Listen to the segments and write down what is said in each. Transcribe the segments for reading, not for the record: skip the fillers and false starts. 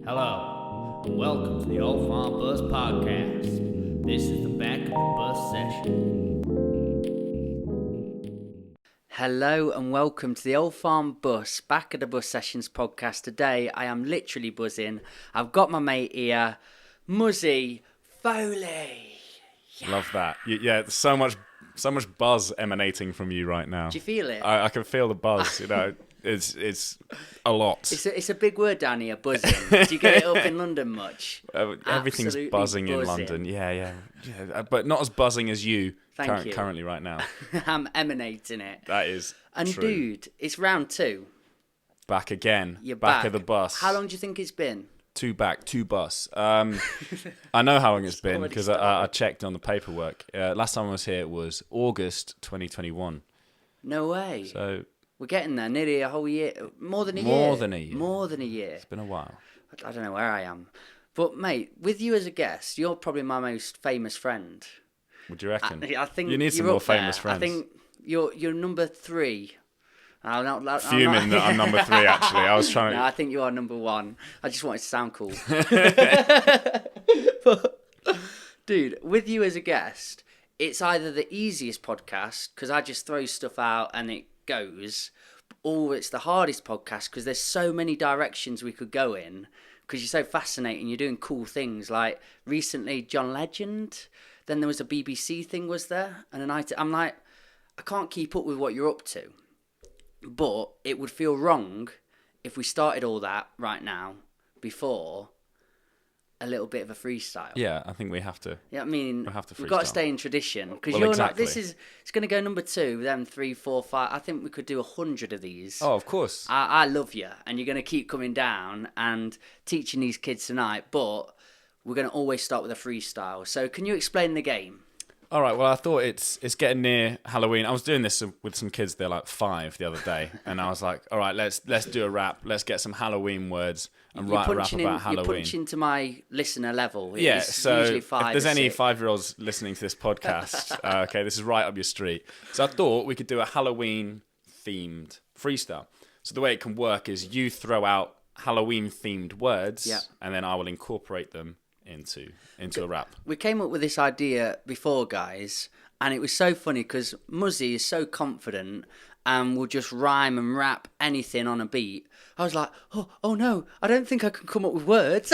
Hello, and welcome to the Old Farm Bus Podcast. This is the Back of the Bus session. Hello and welcome to the Old Farm Bus Back of the Bus Sessions podcast. Today I am literally buzzing. I've got my mate here, Muzzy Foley. Yeah. Love that. Yeah, so much buzz emanating from you right now. Do you feel it? I can feel the buzz. You know, it's a lot. It's a big word down here, buzzing. Do you get it up in London much? Everything's Absolutely buzzing in London. Yeah. But not as buzzing as you. Thank you. Currently right now. I'm emanating it. That is And true. dude, it's round 2. Back again. You're back of the bus. How long do you think it's been? Two bus. I know how long it's been already because I checked on the paperwork. Last time I was here it was August 2021. No way. So we're getting there, nearly a whole year. More than a year. More than a year. It's been a while. I don't know where I am. But mate, with you as a guest, you're probably my most famous friend. Would you reckon? I think you need some more famous friends. I think you're number 3. Fuming that I'm number 3. Actually, I was trying to. No, I think you are number 1. I just wanted to sound cool. But, dude, with you as a guest, it's either the easiest podcast because I just throw stuff out and it goes, or it's the hardest podcast because there's so many directions we could go in. Because you're so fascinating, you're doing cool things like recently John Legend. Then there was a BBC thing, was there? And I'm like, I can't keep up with what you're up to. But it would feel wrong if we started all that right now before a little bit of a freestyle. Yeah, I think we have to. Yeah, I mean, we've got to stay in tradition because exactly. It's going to go number 2, then 3, 4, 5. I think we could do 100 of these. Oh, of course. I love you, and you're going to keep coming down and teaching these kids tonight. But we're going to always start with a freestyle. So can you explain the game? All right. Well, I thought it's getting near Halloween. I was doing this with some kids. They're like 5 the other day, and I was like, all right, let's do a rap. Let's get some Halloween words and write a rap about Halloween. You're punching to my listener level. Yeah. So usually if 5 there's or any 6. 5-year-olds listening to this podcast, okay, this is right up your street. So I thought we could do a Halloween themed freestyle. So the way it can work is you throw out Halloween themed words, and then I will incorporate them into a rap. We came up with this idea before, guys, and it was so funny because Muzzy is so confident and will just rhyme and rap anything on a beat. I was like, oh no, I don't think I can come up with words.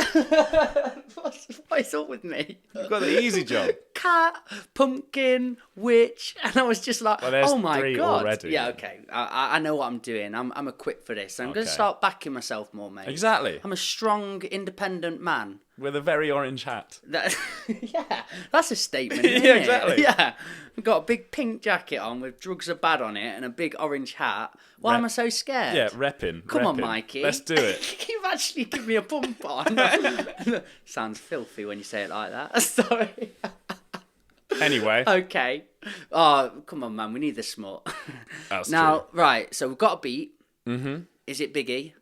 What is up with me? You've got the easy job. Cat, pumpkin, witch, and I was just like, well, oh my 3 god. already. Yeah, okay, I know what I'm doing. I'm equipped for this. I'm going to start backing myself more, mate. Exactly. I'm a strong, independent man. With a very orange hat. Yeah, that's a statement, isn't Yeah, it? exactly. Yeah, I've got a big pink jacket on with drugs are bad on it and a big orange hat. Why am I so scared? Yeah, repping. Come on, Mikey. Let's do it. You've actually given me a bump on. Sounds filthy when you say it like that. Sorry. Anyway. Okay. Oh, come on, man. We need the smut. That's now, true. right, so we've got a beat. Mm-hmm. Is it Biggie?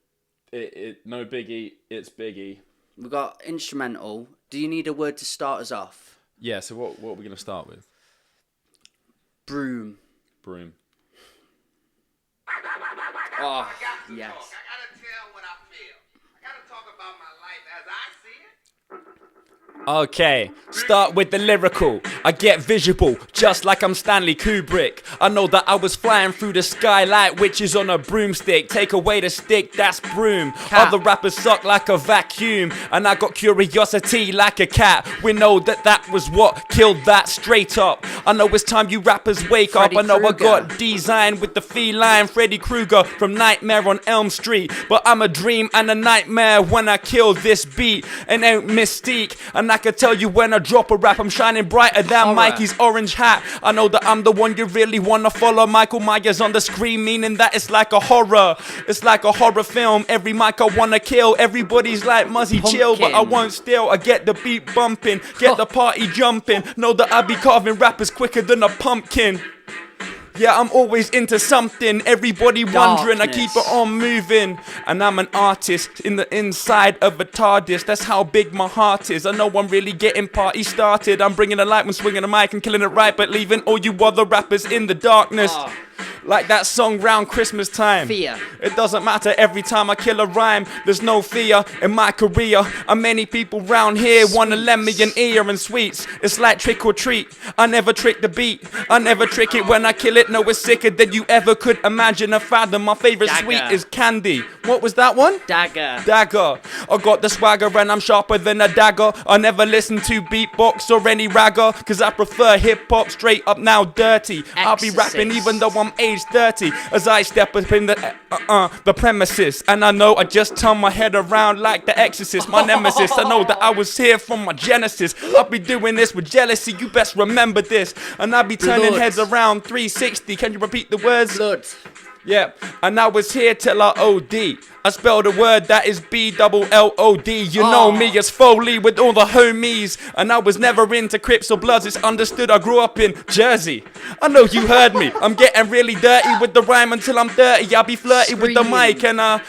No biggie, it's Biggie. We've got instrumental. Do you need a word to start us off? Yeah, so what are we going to start with? Broom. Oh, yes. I gotta tell what I feel. I gotta talk about my life as I see it. Okay, start with the lyrical. I get visual, just like I'm Stanley Kubrick. I know that I was flying through the sky like witches on a broomstick. Take away the stick, that's broom. Other rappers suck like a vacuum, and I got curiosity like a cat. We know that was what killed that straight up. I know it's time you rappers wake up. I know I got designed with the feline Freddy Krueger from Nightmare on Elm Street. But I'm a dream and a nightmare when I kill this beat. And ain't mystique, and I can tell you when I drop a rap, I'm shining brighter than Mikey's orange hat. I know that I'm the one you really wanna follow. Michael Myers on the screen, meaning that it's like a horror. It's like a horror film. Every mic I wanna kill. Everybody's like Muzzy chill, but I won't steal. I get the beat bumping, get the party jumping. Know that I be carving rappers quicker than a pumpkin. Yeah, I'm always into something. Everybody wondering, I keep it on moving. And I'm an artist in the inside of a TARDIS. That's how big my heart is. I know I'm really getting party started. I'm bringing the light when swinging the mic and killing it right, but leaving all you other rappers in the darkness. Like that song round Christmas time. Fear. It doesn't matter every time I kill a rhyme. There's no fear in my career. And many people round here wanna lend me an ear and sweets. It's like trick or treat. I never trick the beat. I never trick it when I kill it. No, it's sicker than you ever could imagine or fathom. My favorite Dagger. sweet is candy. What was that one? Dagger. Dagger. I got the swagger and I'm sharper than a dagger. I never listen to beatbox or any ragger, cause I prefer hip-hop straight up now dirty. I'll be rapping even though I'm age 30 as I step up in the premises. And I know I just turn my head around like the Exorcist, my nemesis. I know that I was here from my genesis. I'll be doing this with jealousy, you best remember this. And I'll be turning Blood. heads around 360. Can you repeat the words? Blood. Yeah, and I was here till I OD. I spelled a word that is B-double-L-O-D. You know me as Foley with all the homies. And I was never into Crips or Bloods, it's understood I grew up in Jersey. I know you heard me, I'm getting really dirty with the rhyme until I'm 30. I'll be flirty with the mic and I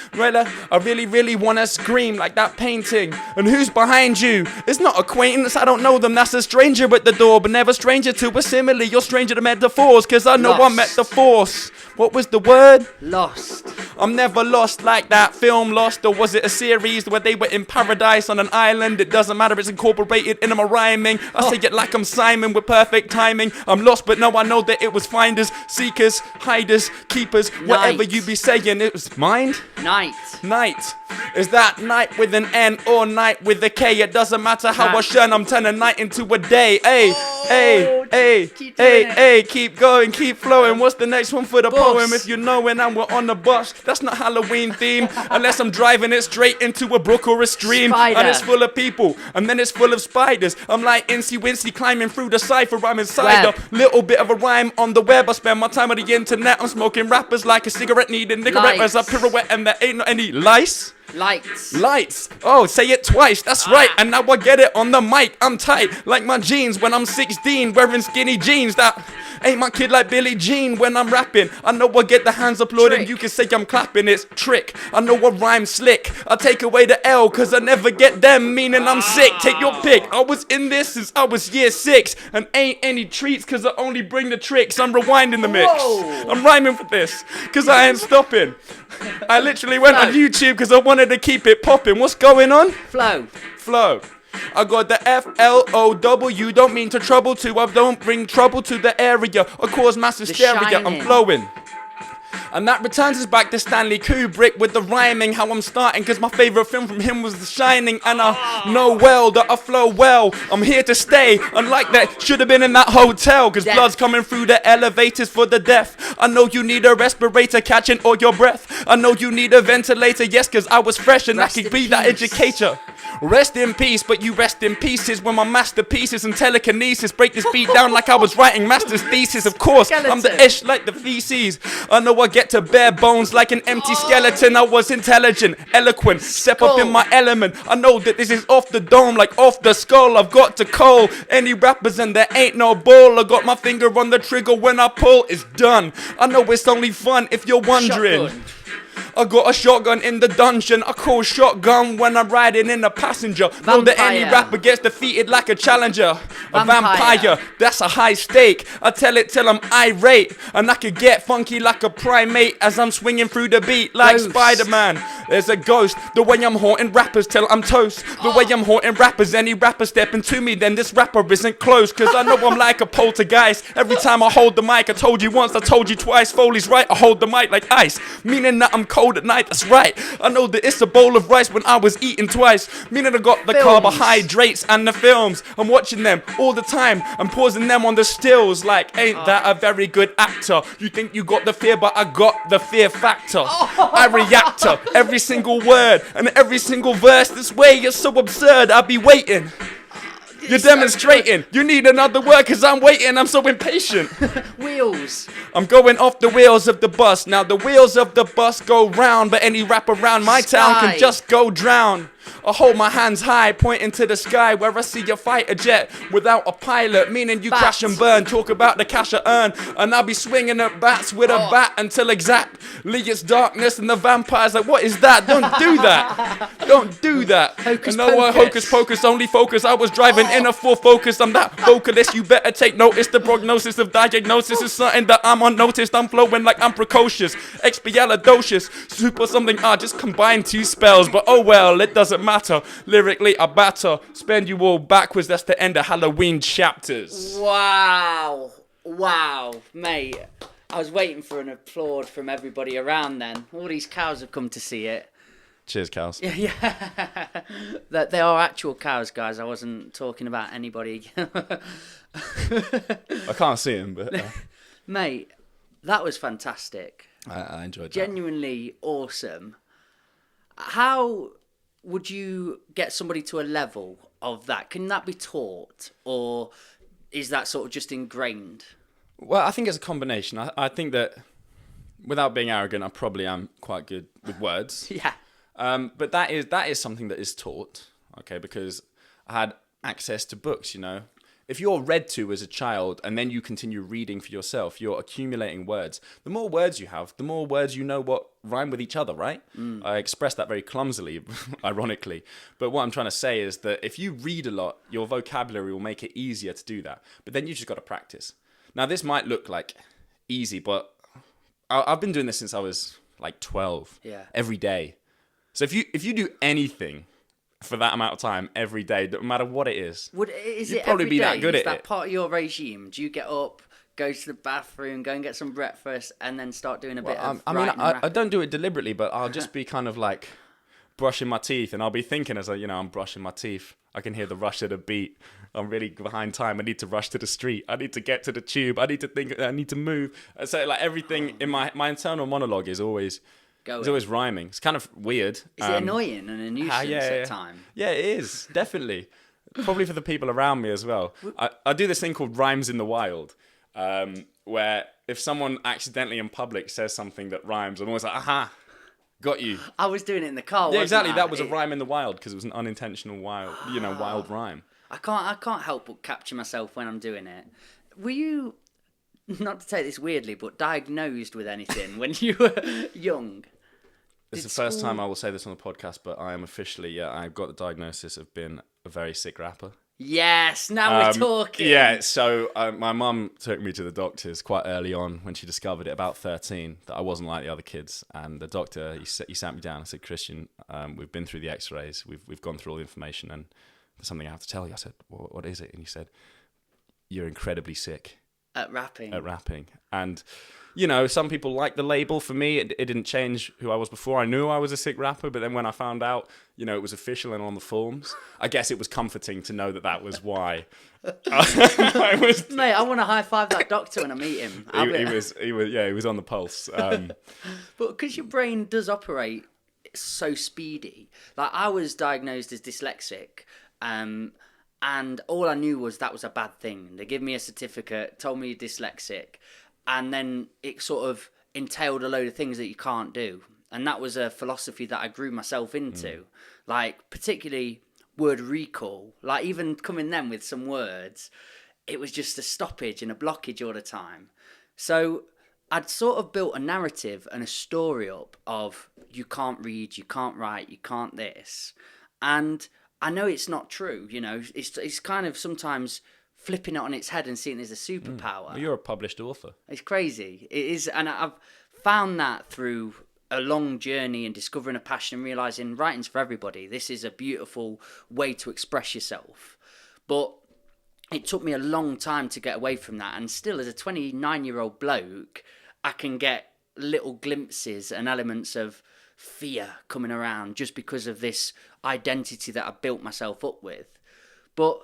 really wanna scream like that painting. And who's behind you? It's not acquaintance, I don't know them, that's a stranger at the door. But never stranger to a simile, you're stranger to metaphors. Cause I know I met the force. What was the word? Lost. I'm never lost like that film Lost, or was it a series where they were in paradise on an island? It doesn't matter, it's incorporated into my rhyming. I say it like I'm Simon with perfect timing. I'm lost, but no, I know that it was finders, seekers, hiders, keepers, whatever you be saying. It was mind? Night. Night. Is that night with an N or night with a K? It doesn't matter how I shun, I'm turning night into a day. Hey, hey, keep going, keep flowing. What's the next one for the poem? If you know when I'm on the bus, that's not Halloween theme. Unless I'm driving it straight into a brook or a stream. Spider. And it's full of people, and then it's full of spiders. I'm like Incy Wincy climbing through the cipher. I'm inside Web. a little bit of a rhyme on the web. I spend my time on the internet. I'm smoking rappers like a cigarette needing Nicorette as I pirouette, and there ain't any lice. Lights. Lights. Oh, say it twice. That's right. And now I get it on the mic. I'm tight like my jeans when I'm 16, wearing skinny jeans. That ain't my kid like Billie Jean when I'm rapping. I know I get the hands applauding. Trick. You can say I'm clapping. It's trick. I know I rhyme slick. I take away the L cause I never get them, meaning I'm sick. Take your pick. I was in this since I was year 6 and ain't any treats cause I only bring the tricks. I'm rewinding the mix. Whoa. I'm rhyming for this cause I ain't stopping. I literally went on YouTube because I wanted to keep it popping. What's going on? Flow. Flow. I got the F-L-O-W. Don't mean to trouble to. I don't bring trouble to the area or cause mass hysteria. I'm Shining. flowing. And that returns us back to Stanley Kubrick with the rhyming, how I'm starting, cause my favourite film from him was The Shining. And I know well that I flow well, I'm here to stay, unlike that should have been in that hotel, cause Death. blood's coming through the elevators for the deaf. I know you need a respirator catching all your breath. I know you need a ventilator, yes, cause I was fresh and Rest I could in be that peace. educator. Rest in peace, but you rest in pieces when my masterpieces and telekinesis break this beat down like I was writing master's thesis. Of course, I'm the Skeleton. ish like the feces. I know I get to bare bones like an empty skeleton. I was intelligent, eloquent, step up in my element. I know that this is off the dome, like off the skull. I've got to call any rappers and there ain't no ball. I got my finger on the trigger when I pull, it's done. I know it's only fun if you're wondering. Shotgun. I got a shotgun in the dungeon. I call shotgun when I'm riding in a passenger. Know that any Vampire. rapper gets defeated like a challenger. A Vampire. vampire, that's a high stake. I tell it till I'm irate. And I could get funky like a primate as I'm swinging through the beat like Ghost. Spider-Man. There's a ghost. The way I'm haunting rappers till I'm toast. The way I'm haunting rappers, any rapper stepping to me, then this rapper isn't close. Cause I know I'm like a poltergeist. Every time I hold the mic, I told you once, I told you twice. Foley's right, I hold the mic like ice. Meaning that I'm cold at night, that's right. I know that it's a bowl of rice when I was eating twice. Meaning I got the Films. carbohydrates and the films. I'm watching them all the time. I'm pausing them on the stills like, ain't that a very good actor? You think you got the fear, but I got the fear factor. I react to every single word and every single verse. This way it's so absurd, I'll be waiting. You're demonstrating. You need another word cause I'm waiting. I'm so impatient. Wheels. I'm going off the wheels of the bus. Now the wheels of the bus go round, but any rap around my town Sky. can just go drown. I hold my hands high, pointing to the sky where I see a fighter jet without a pilot, meaning you crash and burn. Talk about the cash I earn, and I'll be swinging at bats with a bat until exactly it's darkness and the vampire's like, what is that? Don't do that. Don't do that. Hocus Hocus pocus, only focus. I was driving in a full focus. I'm that vocalist. You better take notice. The prognosis of diagnosis is something that I'm unnoticed. I'm flowing like I'm precocious, expialidocious, super something. I just combined two spells, but oh well, it doesn't matter. Lyrically, I batter. Spend you all backwards. That's the end of Halloween chapters. Wow, mate. I was waiting for an applaud from everybody around then. All these cows have come to see it. Cheers, cows. Yeah. That they are actual cows, guys. I wasn't talking about anybody. I can't see him, but... Mate, that was fantastic. I enjoyed that. Genuinely awesome. How would you get somebody to a level of that? Can that be taught? Or is that sort of just ingrained? Well, I think it's a combination. I think that, without being arrogant, I probably am quite good with words. Yeah. But that is something that is taught, okay, because I had access to books, you know. If you're read to as a child and then you continue reading for yourself, you're accumulating words. The more words you have, the more words you know what rhyme with each other, right? I expressed that very clumsily, ironically. But what I'm trying to say is that if you read a lot, your vocabulary will make it easier to do that. But then you just got to practice. Now, this might look like easy, but I've been doing this since I was like 12, every day. So if you do anything for that amount of time every day, no matter what it is, you'd probably be that good at it. Is that part of your regime? Do you get up, go to the bathroom, go and get some breakfast, and then start doing a bit of writing and I don't do it deliberately, but I'll just be kind of like brushing my teeth, and I'll be thinking as I'm brushing my teeth. I can hear the rush of the beat. I'm really behind time. I need to rush to the street. I need to get to the tube. I need to think. I need to move. So like everything in my internal monologue is always rhyming. It's kind of weird. Is it annoying and a nuisance at times? Yeah, it is, definitely. Probably for the people around me as well. I do this thing called rhymes in the wild, where if someone accidentally in public says something that rhymes, I'm always like, aha, got you. I was doing it in the car. Yeah, exactly. That was a rhyme in the wild because it was an unintentional wild rhyme. I can't help but capture myself when I'm doing it. Were you, not to take this weirdly, but diagnosed with anything when you were young? It's the first time I will say this on the podcast, but I am officially, I've got the diagnosis of being a very sick rapper. Yes, now we're talking. Yeah, so my mum took me to the doctors quite early on when she discovered at about 13 that I wasn't like the other kids. And the doctor, he sat me down and said, Christian, we've been through the x-rays, we've gone through all the information, and there's something I have to tell you. I said, what is it? And he said, you're incredibly sick. At rapping. And, some people like the label. For me, it didn't change who I was before. I knew I was a sick rapper, but then when I found out, it was official and on the forms, I guess it was comforting to know that was why. Mate, I want to high five that doctor when I meet him. He was on the pulse. But because your brain does operate so speedy, like I was diagnosed as dyslexic, and all I knew was that was a bad thing. They gave me a certificate, told me you're dyslexic, and then it sort of entailed a load of things that you can't do. And that was a philosophy that I grew myself into. Like, particularly word recall. Like, even coming then with some words, it was just a stoppage and a blockage all the time. So I'd sort of built a narrative and a story up of you can't read, you can't write, you can't this. And I know it's not true, it's kind of sometimes flipping it on its head and seeing it as a superpower. Well, you're a published author. It's crazy. It is, and I've found that through a long journey and discovering a passion and realising writing's for everybody. This is a beautiful way to express yourself. But it took me a long time to get away from that, and still as a 29-year-old bloke, I can get little glimpses and elements of fear coming around just because of this identity that I built myself up with. But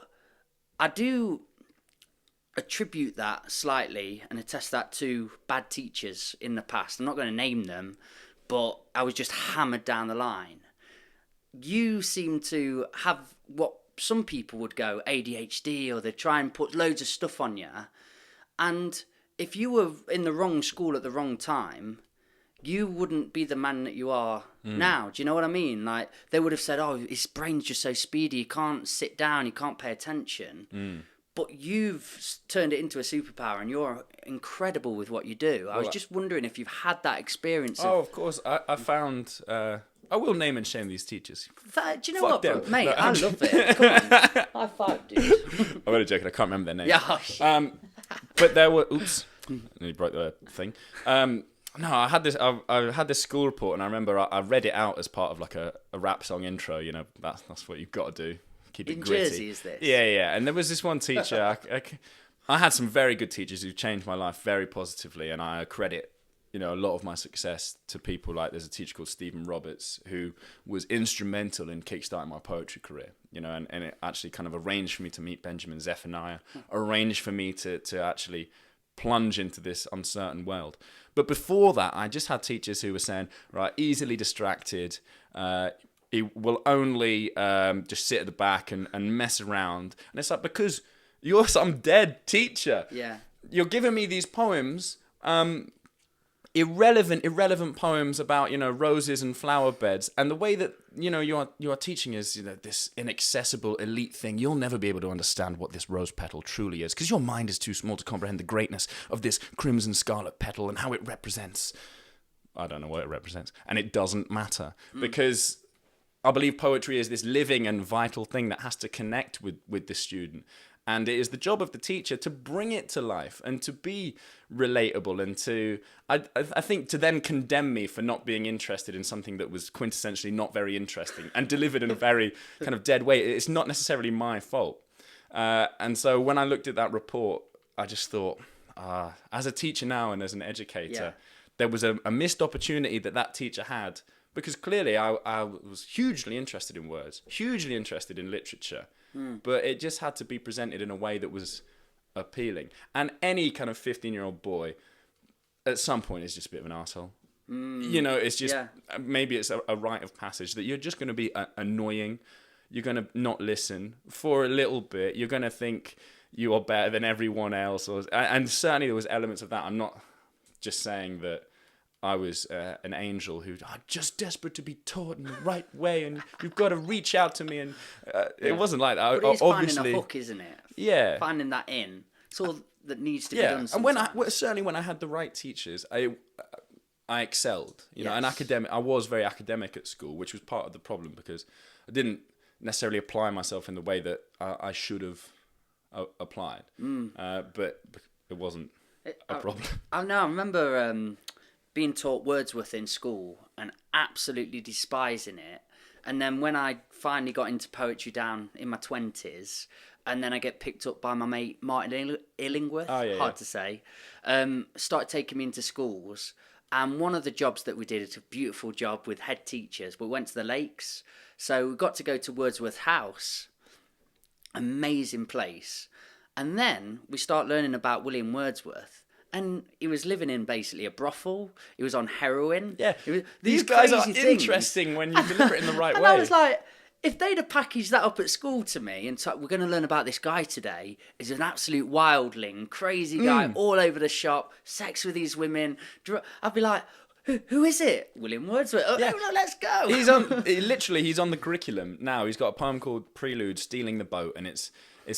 I do attribute that slightly and attest that to bad teachers in the past. I'm not going to name them, but I was just hammered down the line. You seem to have what some people would go ADHD, or they try and put loads of stuff on you. And if you were in the wrong school at the wrong time, you wouldn't be the man that you are now. Do you know what I mean? Like, they would have said, oh, his brain's just so speedy, he can't sit down, he can't pay attention. But you've turned it into a superpower, and you're incredible with what you do. I was just wondering if you've had that experience. Of course. I found... I will name and shame these teachers. Do you know Fuck what, bro? them. Mate, No, I love it. Come on. High five, dude. I'm only joking. I can't remember their name. Yeah. But there were... Oops. Nearly broke the thing. No, I had this school report, and I remember I read it out as part of like a rap song intro. You know, that's what you've got to do. Keep it In gritty. Jersey, is this? Yeah. And there was this one teacher. I had some very good teachers who changed my life very positively, and I credit, a lot of my success to people like, there's a teacher called Stephen Roberts who was instrumental in kickstarting my poetry career, and it actually kind of arranged for me to meet Benjamin Zephaniah, arranged for me to actually plunge into this uncertain world. But before that, I just had teachers who were saying, right, easily distracted, he will only just sit at the back and mess around. And it's like, because you're some dead teacher. Yeah. You're giving me these poems, irrelevant poems about, roses and flower beds. And the way that, you are teaching is, this inaccessible elite thing. You'll never be able to understand what this rose petal truly is, because your mind is too small to comprehend the greatness of this crimson scarlet petal and how it represents. I don't know what it represents. And it doesn't matter, because I believe poetry is this living and vital thing that has to connect with the student. And it is the job of the teacher to bring it to life and to be relatable, and to, I think, to then condemn me for not being interested in something that was quintessentially not very interesting and delivered in a very kind of dead way. It's not necessarily my fault. And so when I looked at that report, I just thought, as a teacher now and as an educator, there was a missed opportunity that teacher had, because clearly I was hugely interested in words, hugely interested in literature. But it just had to be presented in a way that was appealing. And any kind of 15-year-old boy, at some point, is just a bit of an arsehole. It's just, maybe it's a rite of passage that you're just going to be annoying. You're going to not listen for a little bit. You're going to think you are better than everyone else. And certainly there was elements of that. I'm not just saying that I was an angel who just desperate to be taught in the right way, and you've got to reach out to me. And it wasn't like that. But it's obviously finding a hook, isn't it? Yeah, finding that in. It's all that needs to be done. And when I had the right teachers, I excelled. And academic. I was very academic at school, which was part of the problem, because I didn't necessarily apply myself in the way that I should have applied. But it wasn't a problem. I remember being taught Wordsworth in school and absolutely despising it. And then when I finally got into poetry down in my 20s, and then I get picked up by my mate Martin Illingworth, hard to say, started taking me into schools. And one of the jobs that we did, it's a beautiful job with head teachers. We went to the lakes. So we got to go to Wordsworth House. Amazing place. And then we start learning about William Wordsworth. And he was living in basically a brothel. He was on heroin. Yeah, These guys are things. interesting when you deliver it in the right way. And I was like, if they'd have packaged that up at school to me and we're going to learn about this guy today, he's an absolute wildling, crazy guy, all over the shop, sex with these women. I'd be like, who is it? William Wordsworth. Oh, no, let's go. He's on the curriculum now. He's got a poem called Prelude, Stealing the Boat, and it's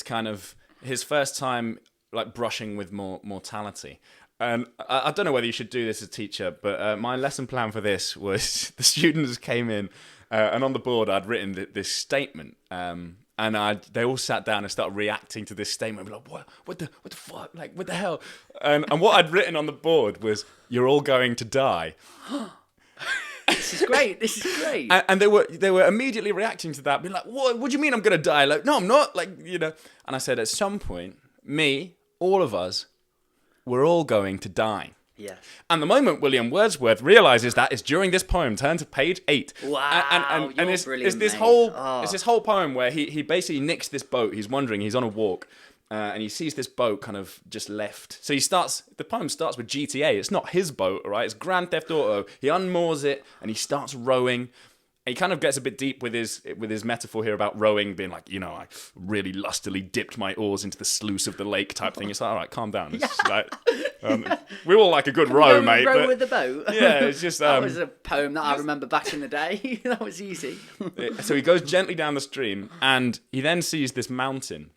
kind of his first time like brushing with mortality. And I don't know whether you should do this as a teacher, but my lesson plan for this was the students came in and on the board I'd written this statement, and they all sat down and started reacting to this statement. Like, what the fuck? Like, what the hell? And what I'd written on the board was, "You're all going to die." This is great. And they were immediately reacting to that, being like, "What do you mean I'm going to die?" Like, no, I'm not. Like, And I said, at some point, all of us, we're all going to die. Yes. And the moment William Wordsworth realizes that is during this poem. Turn to page 8. Wow, and it's this whole poem where he basically nicks this boat. He's wandering. He's on a walk, and he sees this boat kind of just left. So the poem starts with GTA. It's not his boat, all right? It's Grand Theft Auto. He unmoors it and he starts rowing. he kind of gets a bit deep with his metaphor here about rowing, being like, you know, I really lustily dipped my oars into the sluice of the lake type thing. It's like, all right, calm down. It's like, we all like a good row, mate. Row with the boat. Yeah, it's just... that was a poem that I remember back in the day. That was easy. So he goes gently down the stream, and he then sees this mountain.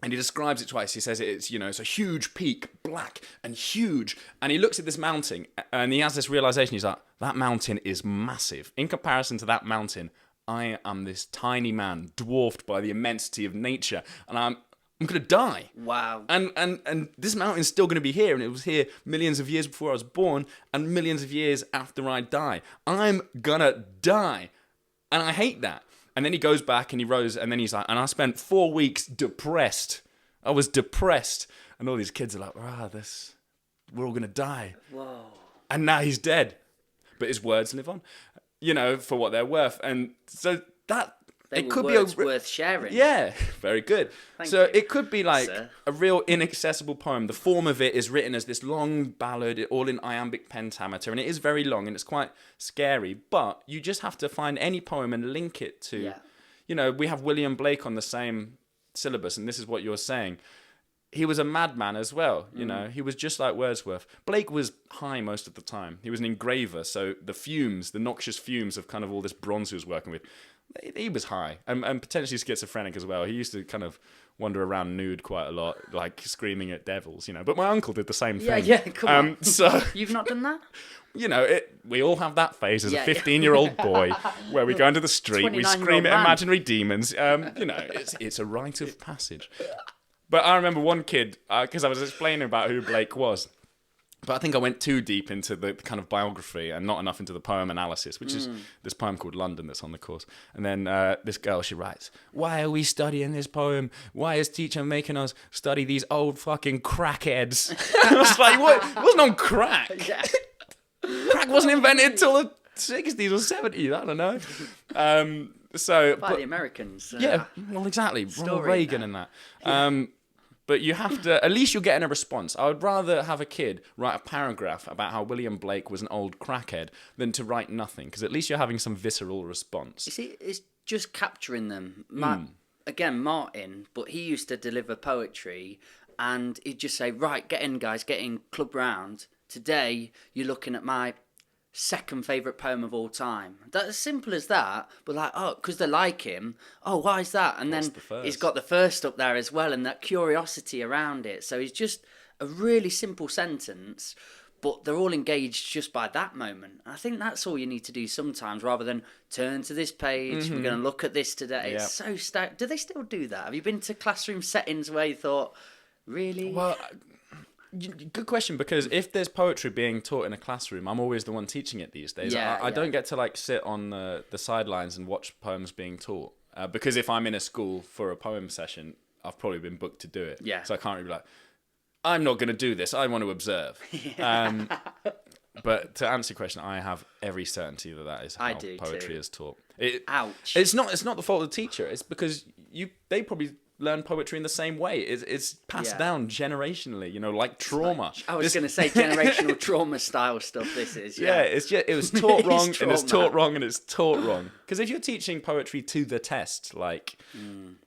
And he describes it twice. He says it's, you know, it's a huge peak, black and huge. And he looks at this mountain and he has this realization. He's like, that mountain is massive. In comparison to that mountain, I am this tiny man, dwarfed by the immensity of nature. And I'm going to die. Wow. And this mountain's still going to be here. And it was here millions of years before I was born and millions of years after I die. I'm going to die. And I hate that. And then he goes back and he rows, and then he's like, and I spent 4 weeks depressed. I was depressed. And all these kids are like, we're all going to die. Whoa. And now he's dead. But his words live on, you know, for what they're worth. And so it could be worth sharing. Yeah, very good. Thank so you, it could be like sir. a real inaccessible poem. The form of it is written as this long ballad, all in iambic pentameter, and it is very long and it's quite scary. But you just have to find any poem and link it to, you know, we have William Blake on the same syllabus, and this is what you're saying. He was a madman as well, you know. He was just like Wordsworth. Blake was high most of the time. He was an engraver, so the noxious fumes of kind of all this bronze he was working with, he was high and potentially schizophrenic as well. He used to kind of wander around nude quite a lot, like screaming at devils, you know. But my uncle did the same thing. Yeah, come on. So you've not done that? You know, we all have that phase as a 15-year-old boy where we go into the street, we scream at imaginary demons. You know, it's a rite of passage. But I remember one kid, because I was explaining about who Blake was, but I think I went too deep into the kind of biography and not enough into the poem analysis, which is this poem called London that's on the course. And then this girl, she writes, "Why are we studying this poem? Why is teacher making us study these old fucking crackheads?" I was like, what? It wasn't on crack. Yeah. Crack wasn't invented until the 60s or 70s, I don't know. By the Americans. Yeah, well, exactly. Ronald Story Reagan and that. But you have to, at least you're getting a response. I would rather have a kid write a paragraph about how William Blake was an old crackhead than to write nothing, because at least you're having some visceral response. You see, it's just capturing them. Again, Martin, but he used to deliver poetry and he'd just say, right, get in, guys, get in, club round. Today, you're looking at my second favourite poem of all time. That's as simple as that, but like, oh, because they like him. Oh, why is that? And then he's got the first up there as well, and that curiosity around it. So it's just a really simple sentence, but they're all engaged just by that moment. I think that's all you need to do sometimes, rather than turn to this page, we're going to look at this today. It's so stacked. Do they still do that? Have you been to classroom settings where you thought, really? Well, good question, because if there's poetry being taught in a classroom, I'm always the one teaching it these days. I don't get to like sit on the sidelines and watch poems being taught, because if I'm in a school for a poem session, I've probably been booked to do it. Yeah. So I can't really be like, I'm not going to do this. I want to observe. But to answer your question, I have every certainty that is how poetry is taught. Ouch. It's not the fault of the teacher. It's because they probably learn poetry in the same way. It's passed down generationally, you know, like trauma. I was going to say generational trauma style stuff. This is it was taught wrong and it's taught wrong and it's taught wrong. Because if you're teaching poetry to the test, like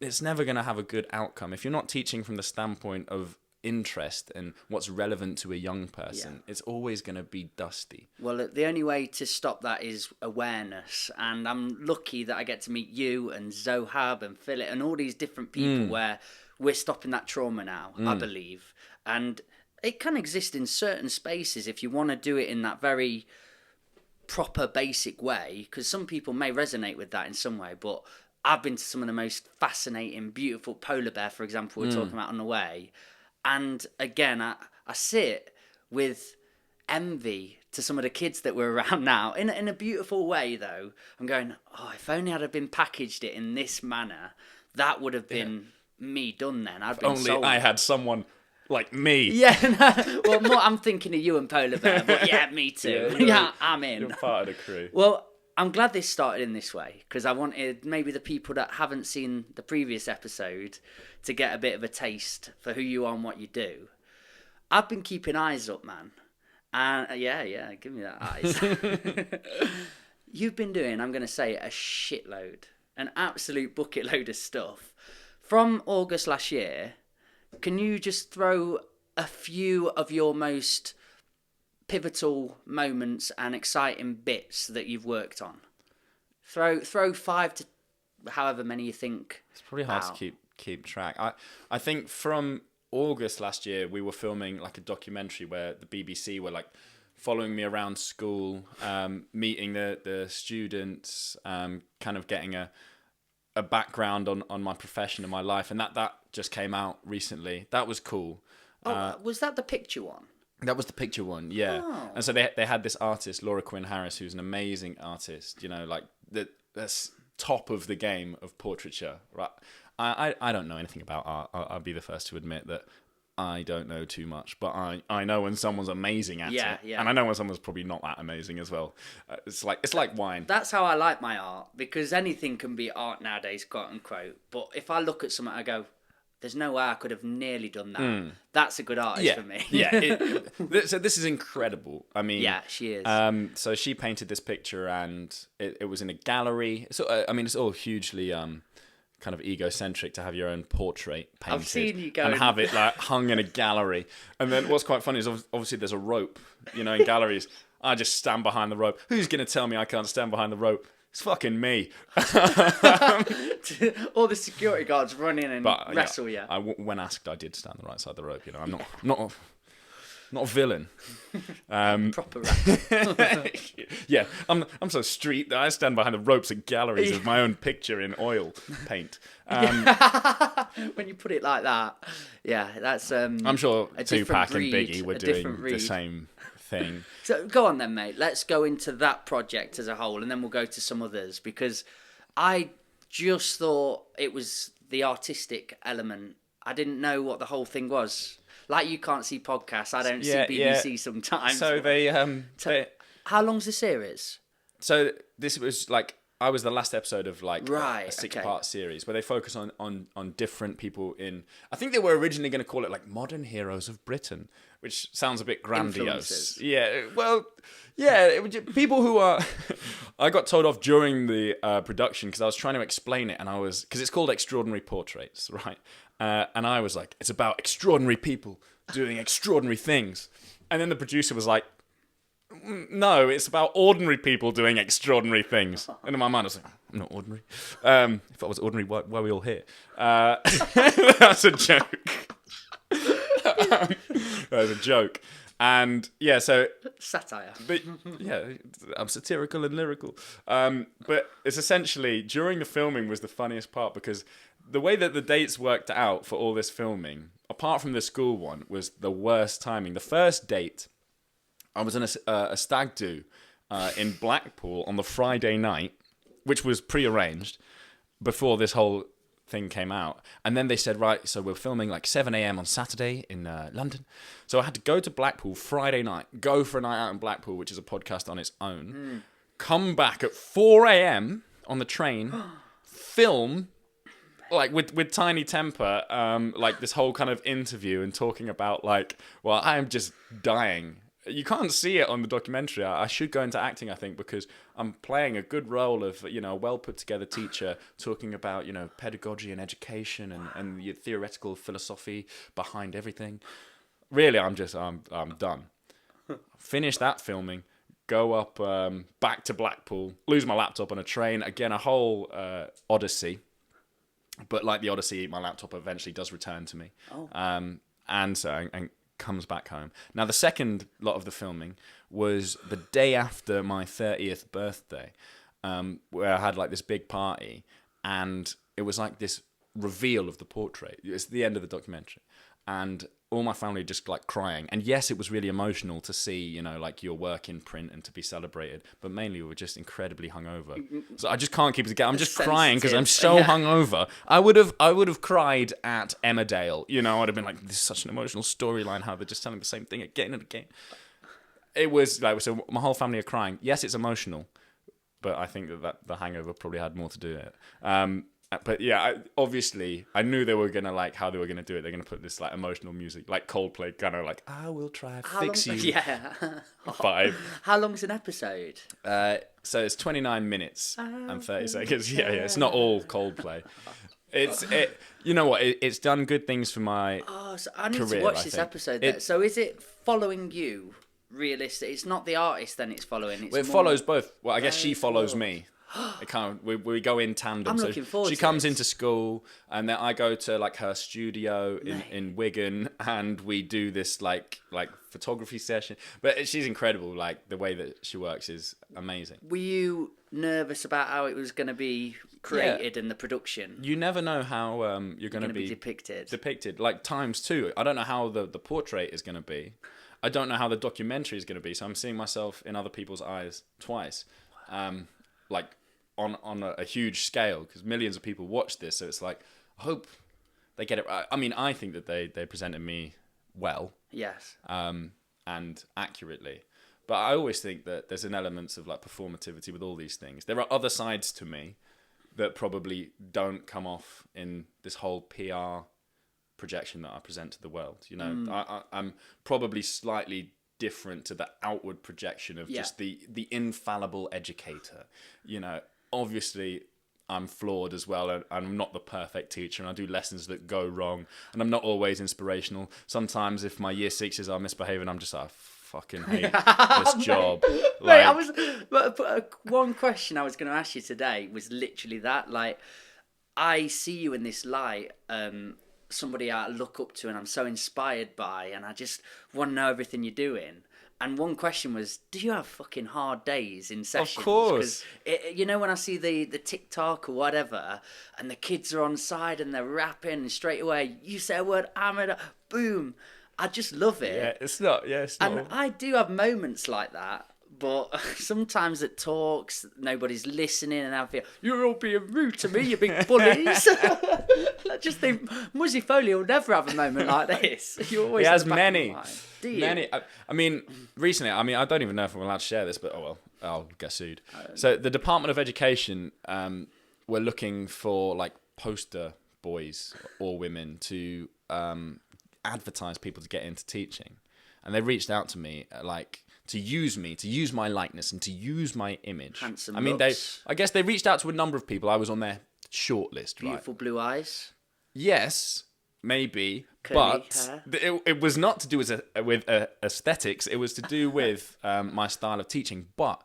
it's never going to have a good outcome. If you're not teaching from the standpoint of interest and what's relevant to a young person, it's always going to be dusty. Well, the only way to stop that is awareness, and I'm lucky that I get to meet you and Zohab and Philip and all these different people where we're stopping that trauma now, I believe. And it can exist in certain spaces if you want to do it in that very proper basic way, because some people may resonate with that in some way, but I've been to some of the most fascinating, beautiful polar bear, for example, we're talking about on the way. And again, I sit with envy to some of the kids that were around now, in a beautiful way, though. I'm going, oh, if only I'd have been packaged it in this manner, that would have been me done then. I'd been only sold. I had someone like me. Yeah, well, more, I'm thinking of you and Polar Bear, but yeah, me too. Yeah, I'm in. You're part of the crew. Well, I'm glad this started in this way, because I wanted maybe the people that haven't seen the previous episode to get a bit of a taste for who you are and what you do. I've been keeping eyes up, man. And yeah, give me that eyes. You've been doing, I'm going to say, a shitload, an absolute bucket load of stuff. From August last year, can you just throw a few of your most pivotal moments and exciting bits that you've worked on? Throw 5 to however many you think. It's probably hard to keep track. I think from August last year, we were filming like a documentary where the BBC were like following me around school, meeting the students, kind of getting a background on my profession and my life, and that just came out recently. That was cool. Was that the picture one? That was the picture one, yeah. Oh. And so they had this artist, Laura Quinn Harris, who's an amazing artist, like that's top of the game of portraiture, right? I don't know anything about art. I'll be the first to admit that I don't know too much, but I know when someone's amazing at it, and I know when someone's probably not that amazing as well. It's like wine. That's how I like my art, because anything can be art nowadays, quote unquote. But if I look at something, I go, "There's no way I could have nearly done that." That's a good artist for me. So this is incredible. I mean, yeah, she is. So she painted this picture, and it was in a gallery. So I mean, it's all hugely kind of egocentric to have your own portrait painted. I've seen you go and have it like hung in a gallery. And then what's quite funny is obviously there's a rope, in galleries. I just stand behind the rope. Who's going to tell me I can't stand behind the rope? It's fucking me. All the security guards run in and wrestle you. When asked, I did stand the right side of the rope. I'm not a villain. Proper rap. Yeah, I'm so street that I stand behind the ropes at galleries with my own picture in oil paint. When you put it like that, yeah, that's. I'm sure Tupac and breed, Biggie were doing the same thing. So go on then, mate. Let's go into that project as a whole, and then we'll go to some others, because I just thought it was the artistic element. I didn't know what the whole thing was. Like, you can't see podcasts, I don't see BBC sometimes. So how long's the series? So this was like, I was the last episode of like a 6-part series where they focus on different people in. I think they were originally going to call it like Modern Heroes of Britain, which sounds a bit grandiose. Influences. Yeah, well, yeah, people who are. I got told off during the production because I was trying to explain it, and because it's called Extraordinary Portraits, right? And I was like, it's about extraordinary people doing extraordinary things, and then the producer was like, no, it's about ordinary people doing extraordinary things. And in my mind, I was like, I'm not ordinary. If I was ordinary, why are we all here? That's a joke. That was a joke. And yeah, so... Satire. But, yeah, I'm satirical and lyrical. But it's essentially, during the filming was the funniest part, because the way that the dates worked out for all this filming, apart from the school one, was the worst timing. The first date, I was in a stag do in Blackpool on the Friday night, which was pre-arranged before this whole thing came out. And then they said, right, so we're filming like 7 a.m. on Saturday in London. So I had to go to Blackpool Friday night, go for a night out in Blackpool, which is a podcast on its own, come back at 4 a.m. on the train, film... like with Tiny Temper, like this whole kind of interview and talking about like, well, I'm just dying. You can't see it on the documentary. I should go into acting, I think, because I'm playing a good role of, a well put together teacher talking about, pedagogy and education and the theoretical philosophy behind everything. Really, I'm done. Finish that filming, go up back to Blackpool, lose my laptop on a train. Again, a whole odyssey. But like the Odyssey, my laptop eventually does return to me. Oh. And comes back home. Now, the second lot of the filming was the day after my 30th birthday, where I had like this big party, and it was like this reveal of the portrait. It's the end of the documentary. And all my family just like crying. And yes, it was really emotional to see, like your work in print and to be celebrated. But mainly we were just incredibly hungover. So I just can't keep it together. I'm just crying because I'm so hungover. I would have cried at Emmerdale. I'd have been like, this is such an emotional storyline, how they're just telling the same thing again and again. It was like, so my whole family are crying. Yes, it's emotional, but I think that the hangover probably had more to do with it. But yeah, obviously, I knew they were gonna like how they were gonna do it. They're gonna put this like emotional music, like Coldplay, kind of like I will try fix you. Yeah. Vibe. How long's an episode? So it's 29 minutes and 30 seconds. Yeah, it's not all Coldplay. You know what? It's done good things for my So I need career, to watch I this think. episode. Then. So is it following you? Realistic. It's not the artist. Then it's following. It's it more... follows both. Well, I guess she Very follows cool. me. It kind of, we go in tandem. I'm so looking forward she to comes this. into school, and then I go to like her studio in Wigan, and we do this like photography session. But she's incredible. Like the way that she works is amazing. Were you nervous about how it was going to be created in the production? You never know how you're going to be depicted. Like times two. I don't know how the portrait is going to be. I don't know how the documentary is going to be. So I'm seeing myself in other people's eyes twice. Like on a huge scale, because millions of people watch this, so it's like I hope they get it right. I mean, I think that they presented me well, Yes. and accurately, but I always think that there's an element of like performativity with all these things. There are other sides to me that probably don't come off in this whole PR projection that I present to the world. You know, I'm probably slightly different to the outward projection of just the infallible educator. You know, obviously I'm flawed as well, and I'm not the perfect teacher, and I do lessons that go wrong, and I'm not always inspirational. Sometimes if my year sixes are misbehaving, I'm just like, I fucking hate this job. One question I was going to ask you today was literally that. Like, I see you in this light, somebody I look up to and I'm so inspired by, and I just want to know everything you're doing. And one question was, do you have fucking hard days in sessions? Of course. 'Cause you know, when I see the TikTok or whatever, and the kids are on side and they're rapping, and straight away, you say a word, boom. I just love it. Yeah, it's not. And I do have moments like that. But sometimes at talks, nobody's listening, and I feel, you're all being rude to me, you big bullies. I just think Muzzy Foley will never have a moment like this. You're always He has in the back of many. my mind. Do you? Many. I mean, recently, I don't even know if I'm allowed to share this, but oh well, I'll get sued. So the Department of Education were looking for like poster boys or women to advertise people to get into teaching. And they reached out to me to use my likeness and to use my image. Handsome I mean, looks. I guess they reached out to a number of people. I was on their shortlist, right? Beautiful blue eyes. Yes, maybe, Curly but hair. it was not to do with aesthetics. It was to do with my style of teaching. But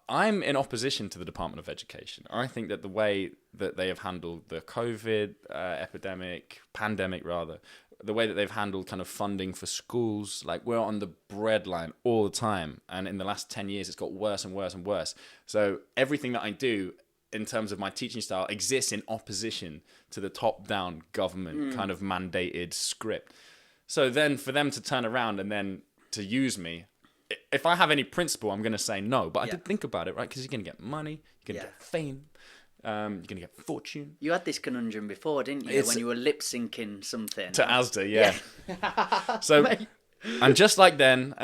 I'm in opposition to the Department of Education. I think that the way that they have handled the COVID pandemic, the way that they've handled kind of funding for schools, like we're on the breadline all the time. And in the last 10 years, it's got worse and worse and worse. So everything that I do in terms of my teaching style exists in opposition to the top-down government kind of mandated script. So then for them to turn around and then to use me, if I have any principle, I'm going to say no. But I did think about it, right? Because you're going to get money, you're going to get fame, you're going to get fortune. You had this conundrum before, didn't you? When you were lip syncing something. To Asda, So, and just like then...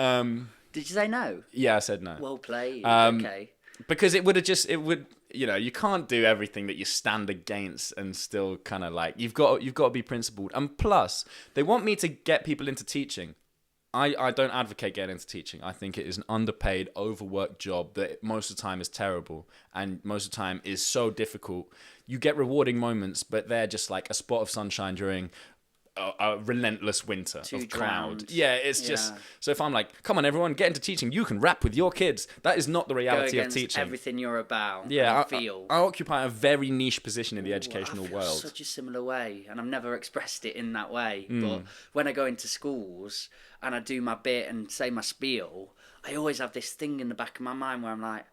Did you say no? Yeah, I said no. Well played. Okay. Because you can't do everything that you stand against and still kind of like, you've got to be principled. And plus, they want me to get people into teaching. I don't advocate getting into teaching. I think it is an underpaid, overworked job that most of the time is terrible and most of the time is so difficult. You get rewarding moments, but they're just like a spot of sunshine during a relentless winter of cloud. Yeah, it's just... So if I'm like, come on, everyone, get into teaching. You can rap with your kids. That is not the reality of teaching. Everything you're about. Yeah, I occupy a very niche position in the educational world. Such a similar way, and I've never expressed it in that way. But when I go into schools and I do my bit and say my spiel, I always have this thing in the back of my mind where I'm like,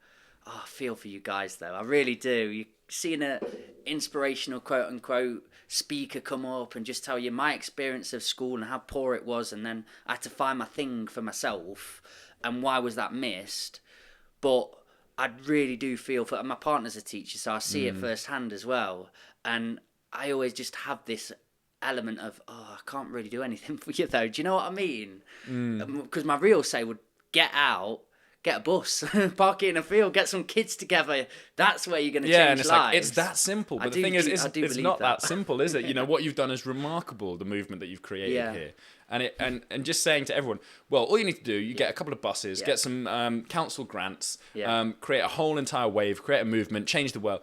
oh, I feel for you guys though. I really do. You seeing an inspirational quote unquote speaker come up and just tell you my experience of school and how poor it was, and then I had to find my thing for myself and why was that missed. But I really do feel for my partner's a teacher, so I see it firsthand as well, and I always just have this element of, oh, I can't really do anything for you though. Do you know what I mean? Because my real say would get out, get a bus, park it in a field, get some kids together. That's where you're going to Yeah, change and it's lives. like, it's that simple. But the thing is, it's not that simple, is it? You know, what you've done is remarkable, the movement that you've created here. And just saying to everyone, well, all you need to do, you get a couple of buses, get some council grants, create a whole entire wave, create a movement, change the world.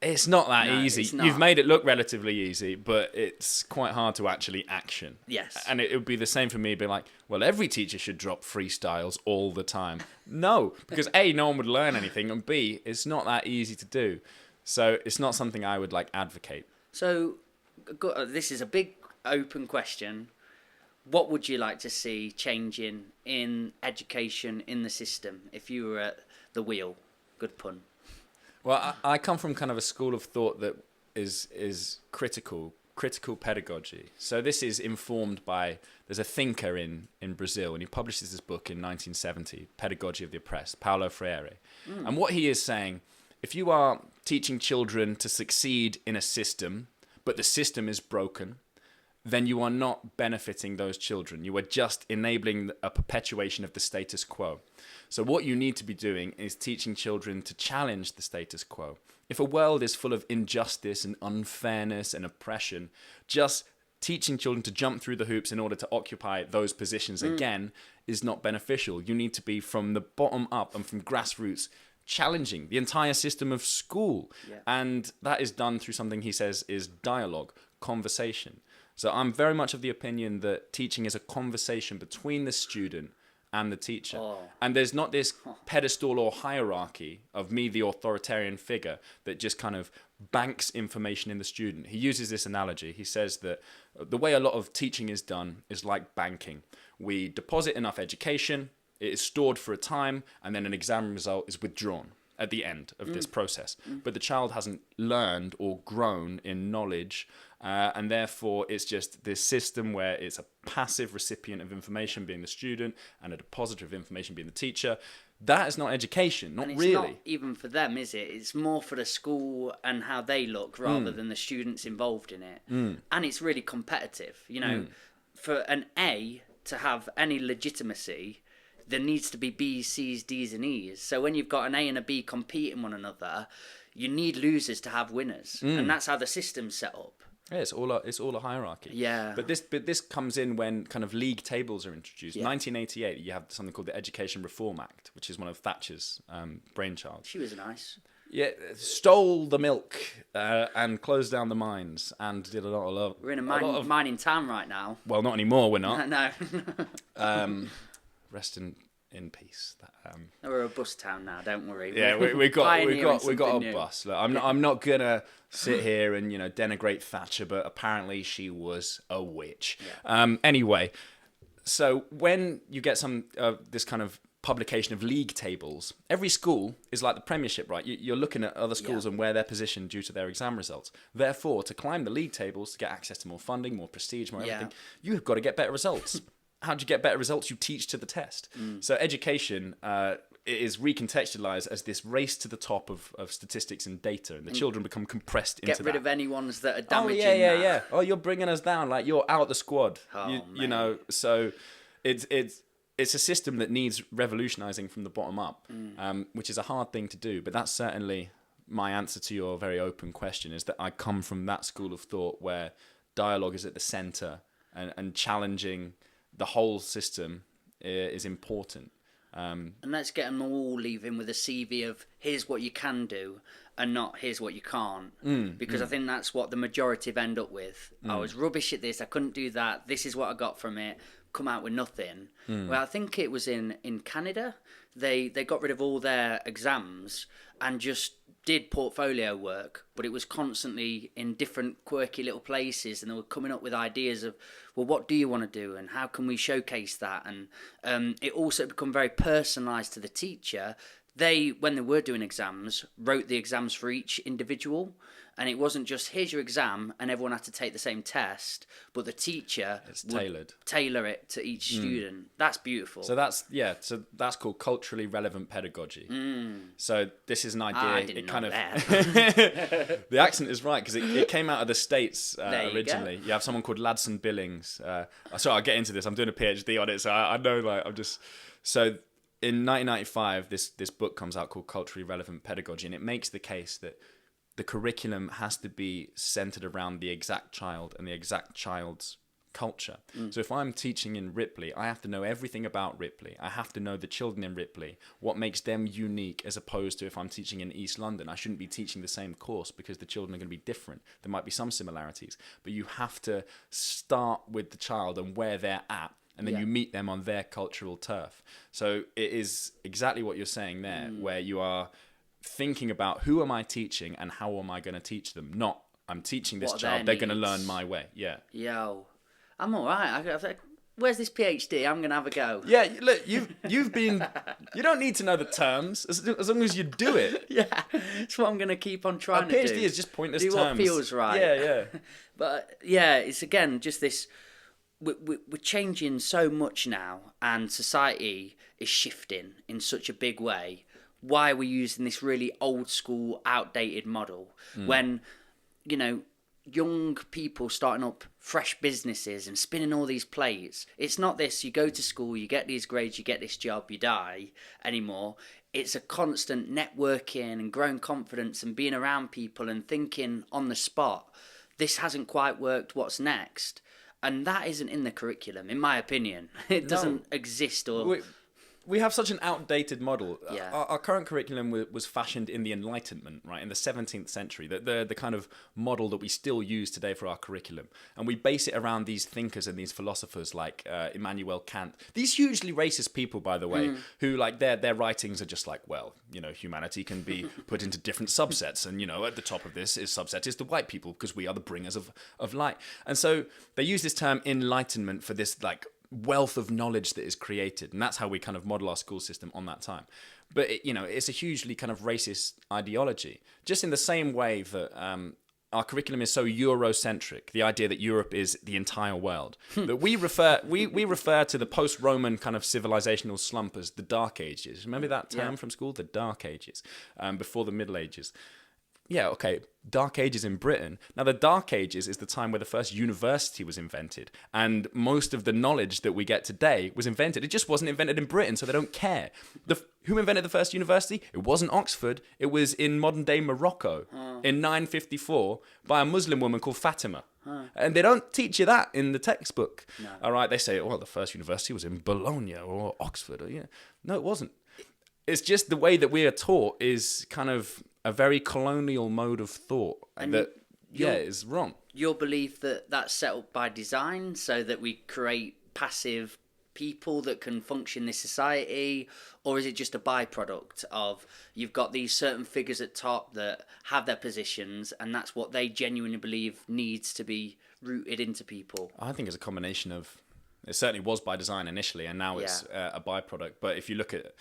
It's not that easy. It's not. You've made it look relatively easy, but it's quite hard to actually action. Yes. And it would be the same for me, being like, well, every teacher should drop freestyles all the time. No, because A, no one would learn anything, and B, it's not that easy to do. So it's not something I would advocate. So this is a big open question. What would you like to see changing in education in the system if you were at the wheel? Good pun. Well, I come from kind of a school of thought that is critical pedagogy. So this is informed by, there's a thinker in Brazil, and he publishes this book in 1970, Pedagogy of the Oppressed, Paulo Freire. And what he is saying, if you are teaching children to succeed in a system, but the system is broken, then you are not benefiting those children. You are just enabling a perpetuation of the status quo. So what you need to be doing is teaching children to challenge the status quo. If a world is full of injustice and unfairness and oppression, just teaching children to jump through the hoops in order to occupy those positions again is not beneficial. You need to be from the bottom up and from grassroots challenging the entire system of school. And that is done through something he says is dialogue, conversation. So I'm very much of the opinion that teaching is a conversation between the student and the teacher. And there's not this pedestal or hierarchy of me, the authoritarian figure, that just kind of banks information in the student. He uses this analogy. He says that the way a lot of teaching is done is like banking. We deposit enough education, it is stored for a time, and then an exam result is withdrawn at the end of this process. But the child hasn't learned or grown in knowledge, and therefore it's just this system where it's a passive recipient of information being the student and a depositor of information being the teacher. That is not education, not really. It's not even for them, is it? It's more for the school and how they look rather than the students involved in it. And it's really competitive. You know, for an A to have any legitimacy, there needs to be B's, C's, D's and E's. So when you've got an A and a B competing one another, you need losers to have winners. And that's how the system's set up. Yeah, it's all a hierarchy. Yeah. But this comes in when kind of league tables are introduced. 1988, you have something called the Education Reform Act, which is one of Thatcher's brainchild. She was nice. Yeah, stole the milk and closed down the mines and did a lot of love. We're in a mining town right now. Well, not anymore. We're not. No. Rest in peace. We're a bus town now. Don't worry. Yeah, we got a new. bus. Look, I'm not gonna sit here and denigrate Thatcher, but apparently she was a witch. Yeah. Anyway, so when you get some this kind of publication of league tables, every school is like the Premiership, right? You're looking at other schools and where they're positioned due to their exam results. Therefore, to climb the league tables, to get access to more funding, more prestige, more everything, you have got to get better results. How do you get better results? You teach to the test. So education is recontextualized as this race to the top of statistics and data, and the children become compressed into that. Get rid of any ones that are damaging. Yeah. Oh, you're bringing us down. Like, you're out the squad. You know, so it's a system that needs revolutionizing from the bottom up, which is a hard thing to do. But that's certainly my answer to your very open question, is that I come from that school of thought where dialogue is at the center and challenging the whole system is important. And let's get them all leaving with a CV of here's what you can do and not here's what you can't. Because I think that's what the majority have end up with. I was rubbish at this, I couldn't do that, this is what I got from it, come out with nothing. Well, I think it was in Canada, they got rid of all their exams and just did portfolio work, but it was constantly in different quirky little places, and they were coming up with ideas of, well, what do you want to do and how can we showcase that? And it also become very personalised to the teacher. They, when they were doing exams, wrote the exams for each individual, and it wasn't just here's your exam and everyone had to take the same test, but the teacher would tailor it to each student. That's beautiful. So that's called culturally relevant pedagogy. So this is an idea. The accent is right because it came out of the States originally. You have someone called Ladson Billings. Sorry, I'll get into this. I'm doing a PhD on it, so I know, like, I'm just so. in 1995, this book comes out called Culturally Relevant Pedagogy, and it makes the case that the curriculum has to be centered around the exact child and the exact child's culture. So if I'm teaching in Ripley, I have to know everything about Ripley. I have to know the children in Ripley, what makes them unique, as opposed to if I'm teaching in East London. I shouldn't be teaching the same course because the children are going to be different. There might be some similarities, but you have to start with the child and where they're at, and then you meet them on their cultural turf. So it is exactly what you're saying there, where you are thinking about who am I teaching and how am I going to teach them, not I'm teaching this child, they're going to learn my way. Yo, I'm all right. Where's this PhD? I'm going to have a go. Yeah, look, you've been, you don't need to know the terms as long as you do it. Yeah, that's what I'm going to keep on trying to do. A PhD is just pointless do terms. Do what feels right. Yeah. But yeah, it's again just this, we're changing so much now, and society is shifting in such a big way. Why are we using this really old school, outdated model when, you know, young people starting up fresh businesses and spinning all these plates? It's not this, you go to school, you get these grades, you get this job, you die anymore. It's a constant networking and growing confidence and being around people and thinking on the spot, this hasn't quite worked, what's next? And that isn't in the curriculum, in my opinion. It doesn't exist. Or we have such an outdated model. Yeah. Our current curriculum was fashioned in the Enlightenment, right, in the 17th century, the kind of model that we still use today for our curriculum. And we base it around these thinkers and these philosophers like Immanuel Kant. These hugely racist people, by the way, who like their writings are just like, well, you know, humanity can be put into different subsets. And, you know, at the top of this subset is the white people because we are the bringers of light. And so they use this term enlightenment for this like wealth of knowledge that is created, and that's how we kind of model our school system on that time. But it's a hugely kind of racist ideology, just in the same way that our curriculum is so Eurocentric, the idea that Europe is the entire world, that we refer to the post-Roman kind of civilizational slump as the Dark Ages. Remember that term from school, the Dark Ages, before the Middle Ages. Yeah, okay, Dark Ages in Britain. Now, the Dark Ages is the time where the first university was invented, and most of the knowledge that we get today was invented. It just wasn't invented in Britain, so they don't care. Who invented the first university? It wasn't Oxford. It was in modern-day Morocco in 954 by a Muslim woman called Fatima. And they don't teach you that in the textbook. No. All right, they say, well, the first university was in Bologna or Oxford. No, it wasn't. It's just the way that we are taught is kind of a very colonial mode of thought, and that is wrong. Your belief that that's set up by design so that we create passive people that can function in this society, or is it just a byproduct of you've got these certain figures at top that have their positions and that's what they genuinely believe needs to be rooted into people? I think it's a combination of, it certainly was by design initially, and now it's a byproduct. But if you look at,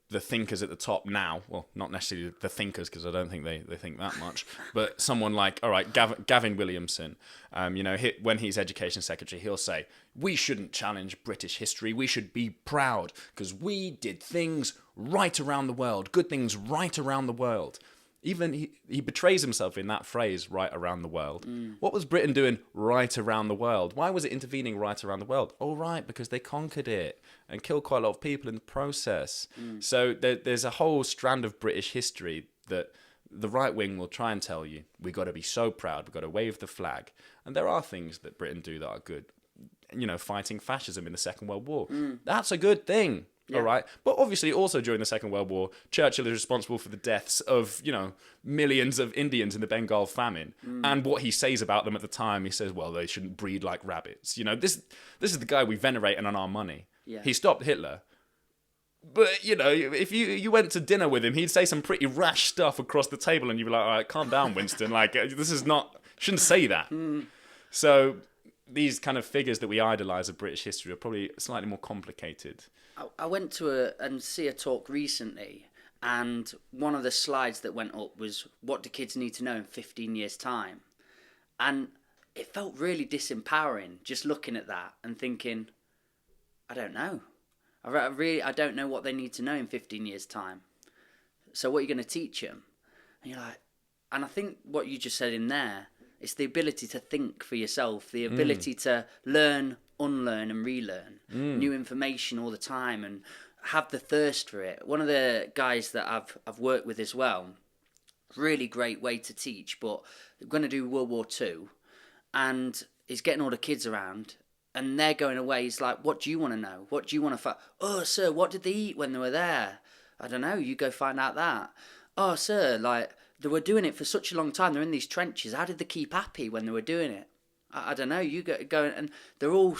the thinkers at the top now, well, not necessarily the thinkers, because I don't think they think that much, but someone like, all right, Gavin Williamson, when he's education secretary, he'll say, we shouldn't challenge British history. We should be proud because we did things right around the world, good things right around the world. Even he betrays himself in that phrase, right around the world. What was Britain doing right around the world? Why was it intervening right around the world? Oh, right, because they conquered it and killed quite a lot of people in the process. So there's a whole strand of British history that the right wing will try and tell you, we've got to be so proud, we've got to wave the flag. And there are things that Britain do that are good. Fighting fascism in the Second World War. That's a good thing. Yeah. All right. But obviously also during the Second World War, Churchill is responsible for the deaths of, millions of Indians in the Bengal famine. And what he says about them at the time, he says, well, they shouldn't breed like rabbits. This is the guy we venerate and on our money. Yeah. He stopped Hitler. But, if you went to dinner with him, he'd say some pretty rash stuff across the table and you'd be like, all right, calm down, Winston. This is not, shouldn't say that. So these kind of figures that we idolise of British history are probably slightly more complicated. I went to see a talk recently, and one of the slides that went up was, what do kids need to know in 15 years' time? And it felt really disempowering just looking at that and thinking, I don't know. I don't know what they need to know in 15 years' time. So what are you going to teach them? And you're like, and I think what you just said in there, It's the ability to think for yourself, the ability to learn, unlearn and relearn new information all the time and have the thirst for it. One of the guys that I've worked with as well, really great way to teach, but we're going to do World War II and he's getting all the kids around and they're going away. He's like, what do you want to know? What do you want to find? Oh, sir, what did they eat when they were there? I don't know. You go find out that. Oh, sir, like, they were doing it for such a long time. They're in these trenches. How did they keep happy when they were doing it? I don't know. You go and they're all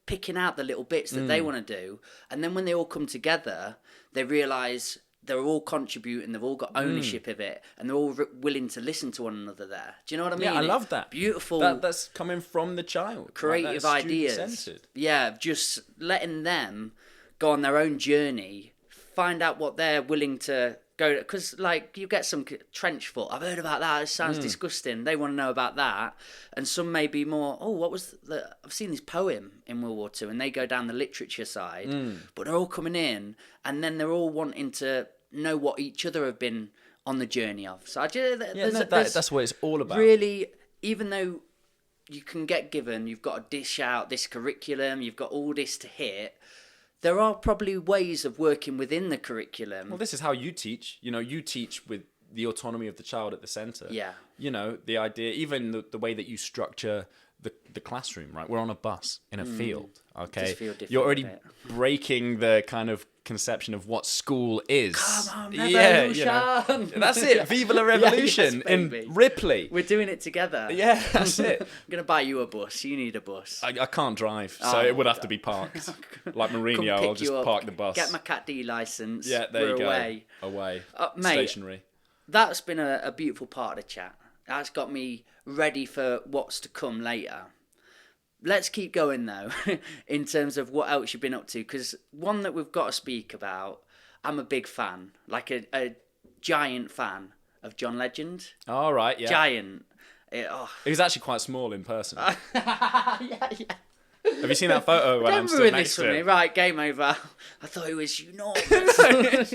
picking out the little bits that they want to do. And then when they all come together, they realise they're all contributing. They've all got ownership of it. And they're all willing to listen to one another there. Do you know what I mean? Yeah, I love that. Beautiful. That's coming from the child. Creative ideas. Student-centred. Yeah, just letting them go on their own journey, find out what they're willing to go, because like you get some trench foot. I've heard about that. It sounds disgusting. They want to know about that, and some may be more. Oh, what was the? I've seen this poem in World War II, and they go down the literature side. But they're all coming in, and then they're all wanting to know what each other have been on the journey of. So I just that's what it's all about. Really, even though you can get given, you've got to dish out this curriculum. You've got all this to hit. There are probably ways of working within the curriculum. Well, this is how you teach. You know, you teach with the autonomy of the child at the centre. Yeah. You know, the idea, even the way that you structure the classroom, right? We're on a bus in a field, okay? Does feel different You're already a bit. breaking the kind of conception of what school is. Come on, yeah, revolution! you know, that's it. Viva la revolution yes, baby. in Ripley. We're doing it together. Yeah, that's it. I'm going to buy you a bus. You need a bus. I can't drive, so it would have to be parked. Like Come Mourinho, pick I'll just you up, park the bus. Get my Cat D licence. Yeah, there you go. Away. Mate, Stationary. That's been a beautiful part of the chat. That's got me ready for what's to come later. Let's keep going though, in terms of what else you've been up to, because one that we've got to speak about, I'm a big fan, like a giant fan of John Legend. All right, yeah. Giant. He was actually quite small in person. yeah. Have you seen that photo when I'm Don't stood ruin next this to for me. him? Right, game over. I thought it was enormous.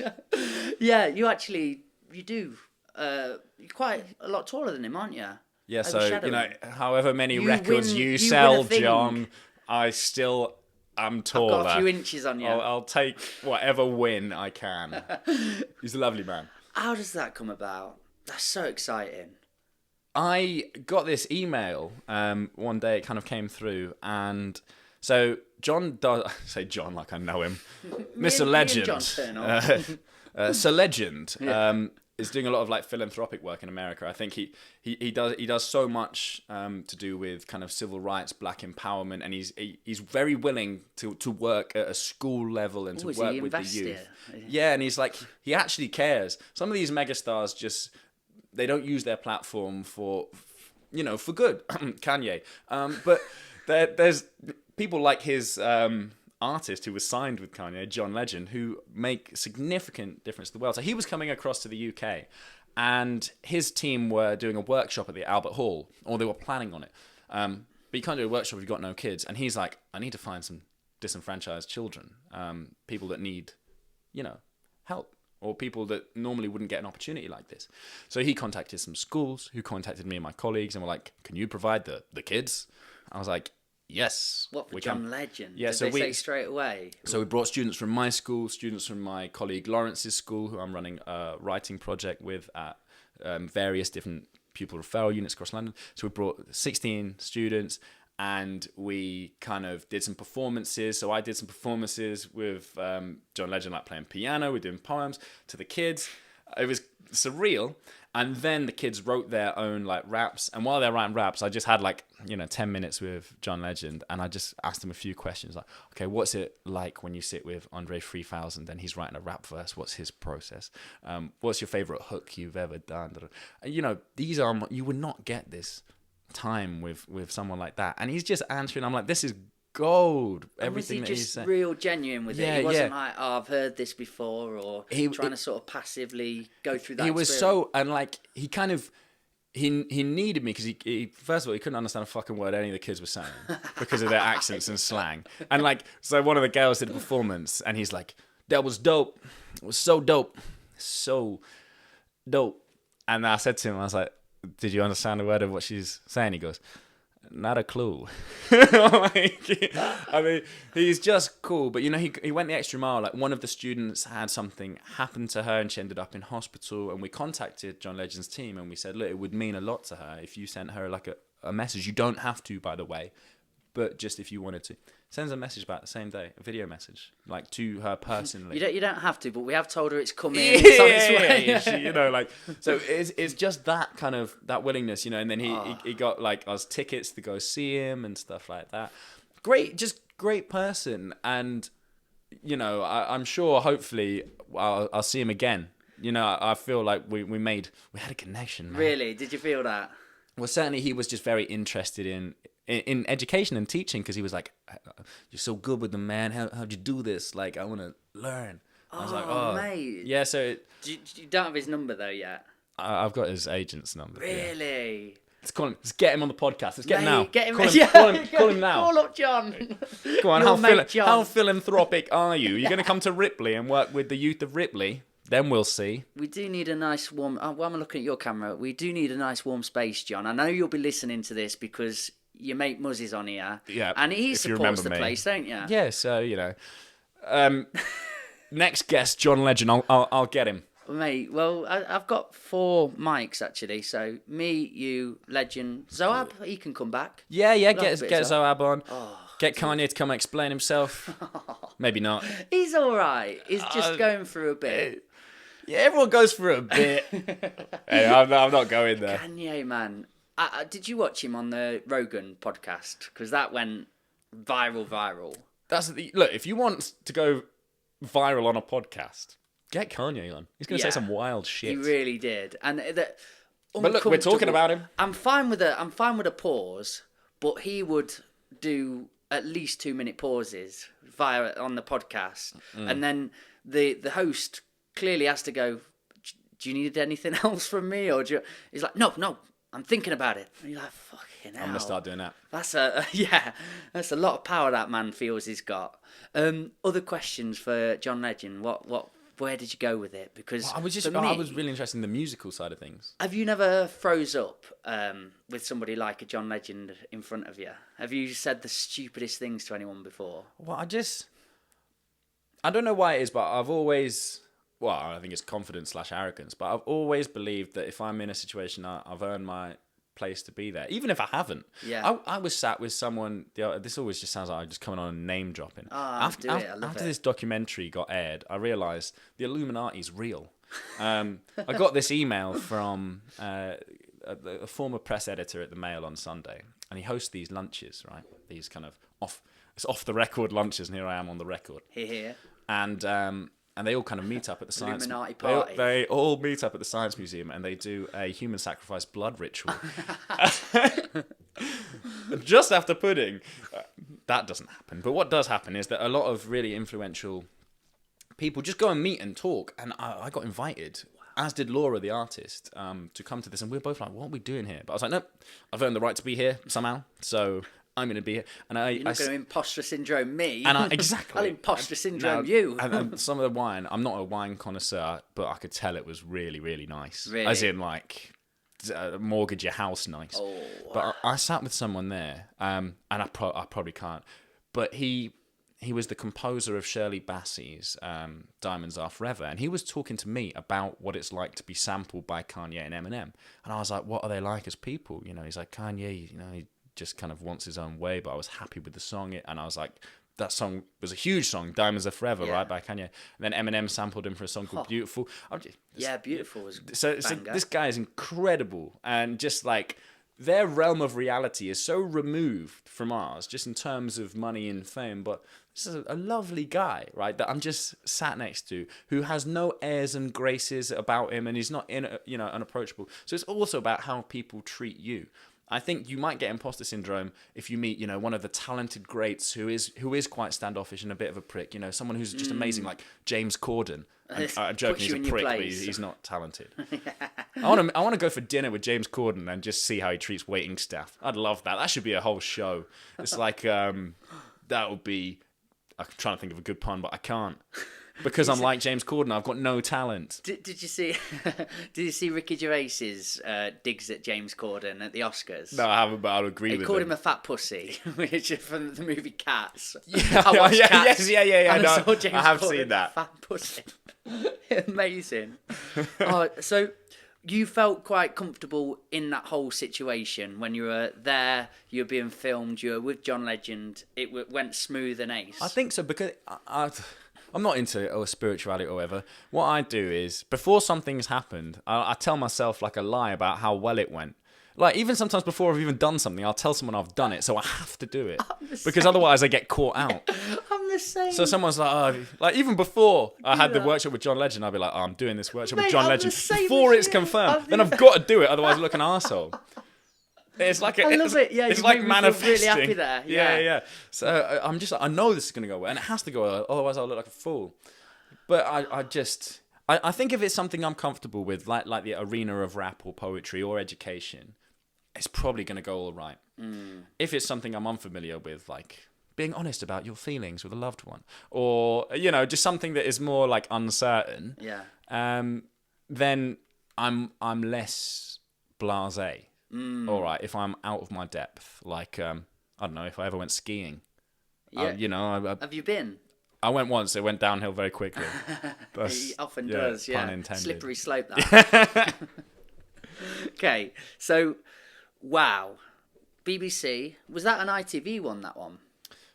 Yeah, you do. You're quite a lot taller than him, aren't you? Yeah, so, Overshadow you know, him. however many You records win- you you sell, win a thing. John, I still am taller. I've got a few inches on you. I'll take whatever win I can. He's a lovely man. How does that come about? That's so exciting. I got this email one day, it kind of came through, and so John does, I say John like I know him, Mr. Legend, John turn on. Sir Legend, is doing a lot of like philanthropic work in America. I think he does so much to do with kind of civil rights, black empowerment, and he's very willing to work at a school level and to is work he with the invested? youth. Yeah, and he's like, he actually cares. Some of these megastars just, they don't use their platform for good. Kanye. But there's people like his artist who was signed with Kanye, John Legend, who make significant difference to the world. So he was coming across to the UK, and his team were doing a workshop at the Albert Hall, or they were planning on it. But you can't do a workshop if you've got no kids. And he's like, I need to find some disenfranchised children, people that need, help, or people that normally wouldn't get an opportunity like this. So he contacted some schools, who contacted me and my colleagues, and were like, can you provide the kids? I was like, yes. What for we John can. Legend? Yeah, Did so they we say straight away? So we brought students from my school, students from my colleague Lawrence's school, who I'm running a writing project with at various different pupil referral units across London. So we brought 16 students, and we kind of did some performances. So I did some performances with John Legend, like playing piano. We're doing poems to the kids. It was surreal. And then the kids wrote their own like raps. And while they're writing raps, I just had 10 minutes with John Legend. And I just asked them a few questions like, okay, what's it like when you sit with Andre 3000 and he's writing a rap verse? What's his process? What's your favorite hook you've ever done? And, you would not get this time with someone like that. And he's just answering. I'm like, this is gold. Everything that he's saying. Was he just real genuine with Yeah, it? He wasn't yeah. like, oh, I've heard this before, or trying to sort of passively go through that He was experience. so, and like, he kind of, he needed me because he first of all, he couldn't understand a fucking word any of the kids were saying because of their accents and slang. And like, so one of the girls did a performance and he's like, that was dope. It was so dope. So dope. And I said to him, I was like, did you understand a word of what she's saying? He goes, not a clue. Like, I mean, he's just cool. But, you know, he went the extra mile. Like, one of the students had something happen to her and she ended up in hospital. And we contacted John Legend's team and we said, look, it would mean a lot to her if you sent her, like, a message. You don't have to, by the way, but just if you wanted to. Sends a message back the same day, a video message, like, to her personally. You don't have to, but we have told her it's coming. It's on its way. She, you know, like, so it's just that kind of, that willingness, you know, and then he got, like, us tickets to go see him and stuff like that. Just great person. And, you know, I'm sure, hopefully, I'll see him again. You know, I feel like we had a connection, man. Really? Did you feel that? Well, certainly he was just very interested in education and teaching, because he was like, you're so good with them, man. How'd you do this? Like, I want to learn. I was like, oh, mate. Yeah, so... You don't have his number, though, yet? I've got his agent's number. Really? Yeah. Let's call him. Let's get him on the podcast. Let's get him now. Get him, call him now. Call up John. Go on, John. how philanthropic are you? You're going to come to Ripley and work with the youth of Ripley? Then we'll see. We do need a nice warm... While I'm looking at your camera, we do need a nice warm space, John. I know you'll be listening to this because... Your mate Muzzy's on here. Yeah. And he supports the place, don't you? Yeah, so, you know. Next guest, John Legend. I'll get him. Mate, well, I've got 4 mics, actually. So, me, you, Legend. Zoab, he can come back. Yeah, get Zoab on. Get Kanye to come explain himself. Maybe not. He's all right. He's just going through a bit. Yeah, everyone goes through a bit. Hey, I'm not going there. Kanye, man. Did you watch him on the Rogan podcast? Because that went viral. Look, if you want to go viral on a podcast, get Kanye on. He's going to say some wild shit. He really did. And but look, we're talking about him. I'm fine with a pause, but he would do at least 2-minute pauses on the podcast, and then the host clearly has to go, do you need anything else from me? Or he's like, no, I'm thinking about it. And you're like, fucking hell. I'm going to start doing that. That's a lot of power that man feels he's got. Other questions for John Legend. Where did you go with it? Because I was really interested in the musical side of things. Have you never froze up with somebody like a John Legend in front of you? Have you said the stupidest things to anyone before? Well, I don't know why it is, but I've always... Well, I think it's confidence/arrogance, but I've always believed that if I'm in a situation, I've earned my place to be there, even if I haven't. Yeah. I was sat with someone. This always just sounds like I'm just coming on and name dropping. After this documentary got aired, I realised the Illuminati's real. I got this email from a former press editor at the Mail on Sunday, and he hosts these lunches, right? These kind of off the record lunches, and here I am on the record. Here. And they all kind of meet up at the science... Illuminati party. They all meet up at the Science Museum and they do a human sacrifice blood ritual. Just after pudding. That doesn't happen. But what does happen is that a lot of really influential people just go and meet and talk. And I got invited, as did Laura, the artist, to come to this. And we were both like, what are we doing here? But I was like, nope, I've earned the right to be here somehow. So... I'm going to be here. And You're not going to imposter syndrome me. And exactly. I'll imposter syndrome you. and some of the wine, I'm not a wine connoisseur, but I could tell it was really, really nice. Really? As in, like, mortgage your house nice. Oh, but I sat with someone there, and I probably can't, but he was the composer of Shirley Bassey's Diamonds Are Forever, and he was talking to me about what it's like to be sampled by Kanye and Eminem. And I was like, what are they like as people? You know, he's like, Kanye, you know, he just kind of wants his own way, but I was happy with the song. And I was like, that song was a huge song, Diamonds Are Forever, right, by Kanye. And then Eminem sampled him for a song called Beautiful. Beautiful was so this guy is incredible. And just like, their realm of reality is so removed from ours, just in terms of money and fame. But this is a lovely guy, right, that I'm just sat next to, who has no airs and graces about him, and he's not unapproachable. So it's also about how people treat you. I think you might get imposter syndrome if you meet, you know, one of the talented greats who is quite standoffish and a bit of a prick. You know, someone who's just amazing, like James Corden. I'm joking, he's a prick, but he's not talented. I want to go for dinner with James Corden and just see how he treats waiting staff. I'd love that. That should be a whole show. It's like that would be. I'm trying to think of a good pun, but I can't. because I'm like James Corden. I've got no talent. Did you see? Did you see Ricky Gervais's digs at James Corden at the Oscars? No, I haven't, but I'll agree with He called him. him a fat pussy, which is from the movie Cats. Yeah, I watched yeah, Cats, yeah. and No, I saw James I have Corden, seen that. Fat pussy. Amazing. So you felt quite comfortable in that whole situation when you were there, you were being filmed, you were with John Legend, it went smooth and ace. I think so, because I'm not into spirituality or whatever. What I do is, before something's happened, I tell myself like a lie about how well it went. Like, even sometimes before I've even done something, I'll tell someone I've done it, so I have to do it. Because otherwise I get caught out. I'm the same. So someone's like, oh, like even before I had the workshop with John Legend, I'd be like, oh, I'm doing this workshop with John I'm Legend the same before as it's you. confirmed. Then I've got to do it, otherwise I look an arsehole. It's like I love it. Yeah, it's you like made me feel manifesting. really happy there. Yeah. So I'm just like, I know this is gonna go well, and it has to go well, otherwise I'll look like a fool. But I think if it's something I'm comfortable with, like the arena of rap or poetry or education, it's probably gonna go all right. If it's something I'm unfamiliar with, like being honest about your feelings with a loved one, or just something that is more like uncertain, then I'm less blasé. All right, if I'm out of my depth, like I don't know, if I ever went skiing, Have you been? I went once. It went downhill very quickly. He often does. Pun intended. Slippery slope. That. Okay, so wow, BBC, was that an ITV one? That one.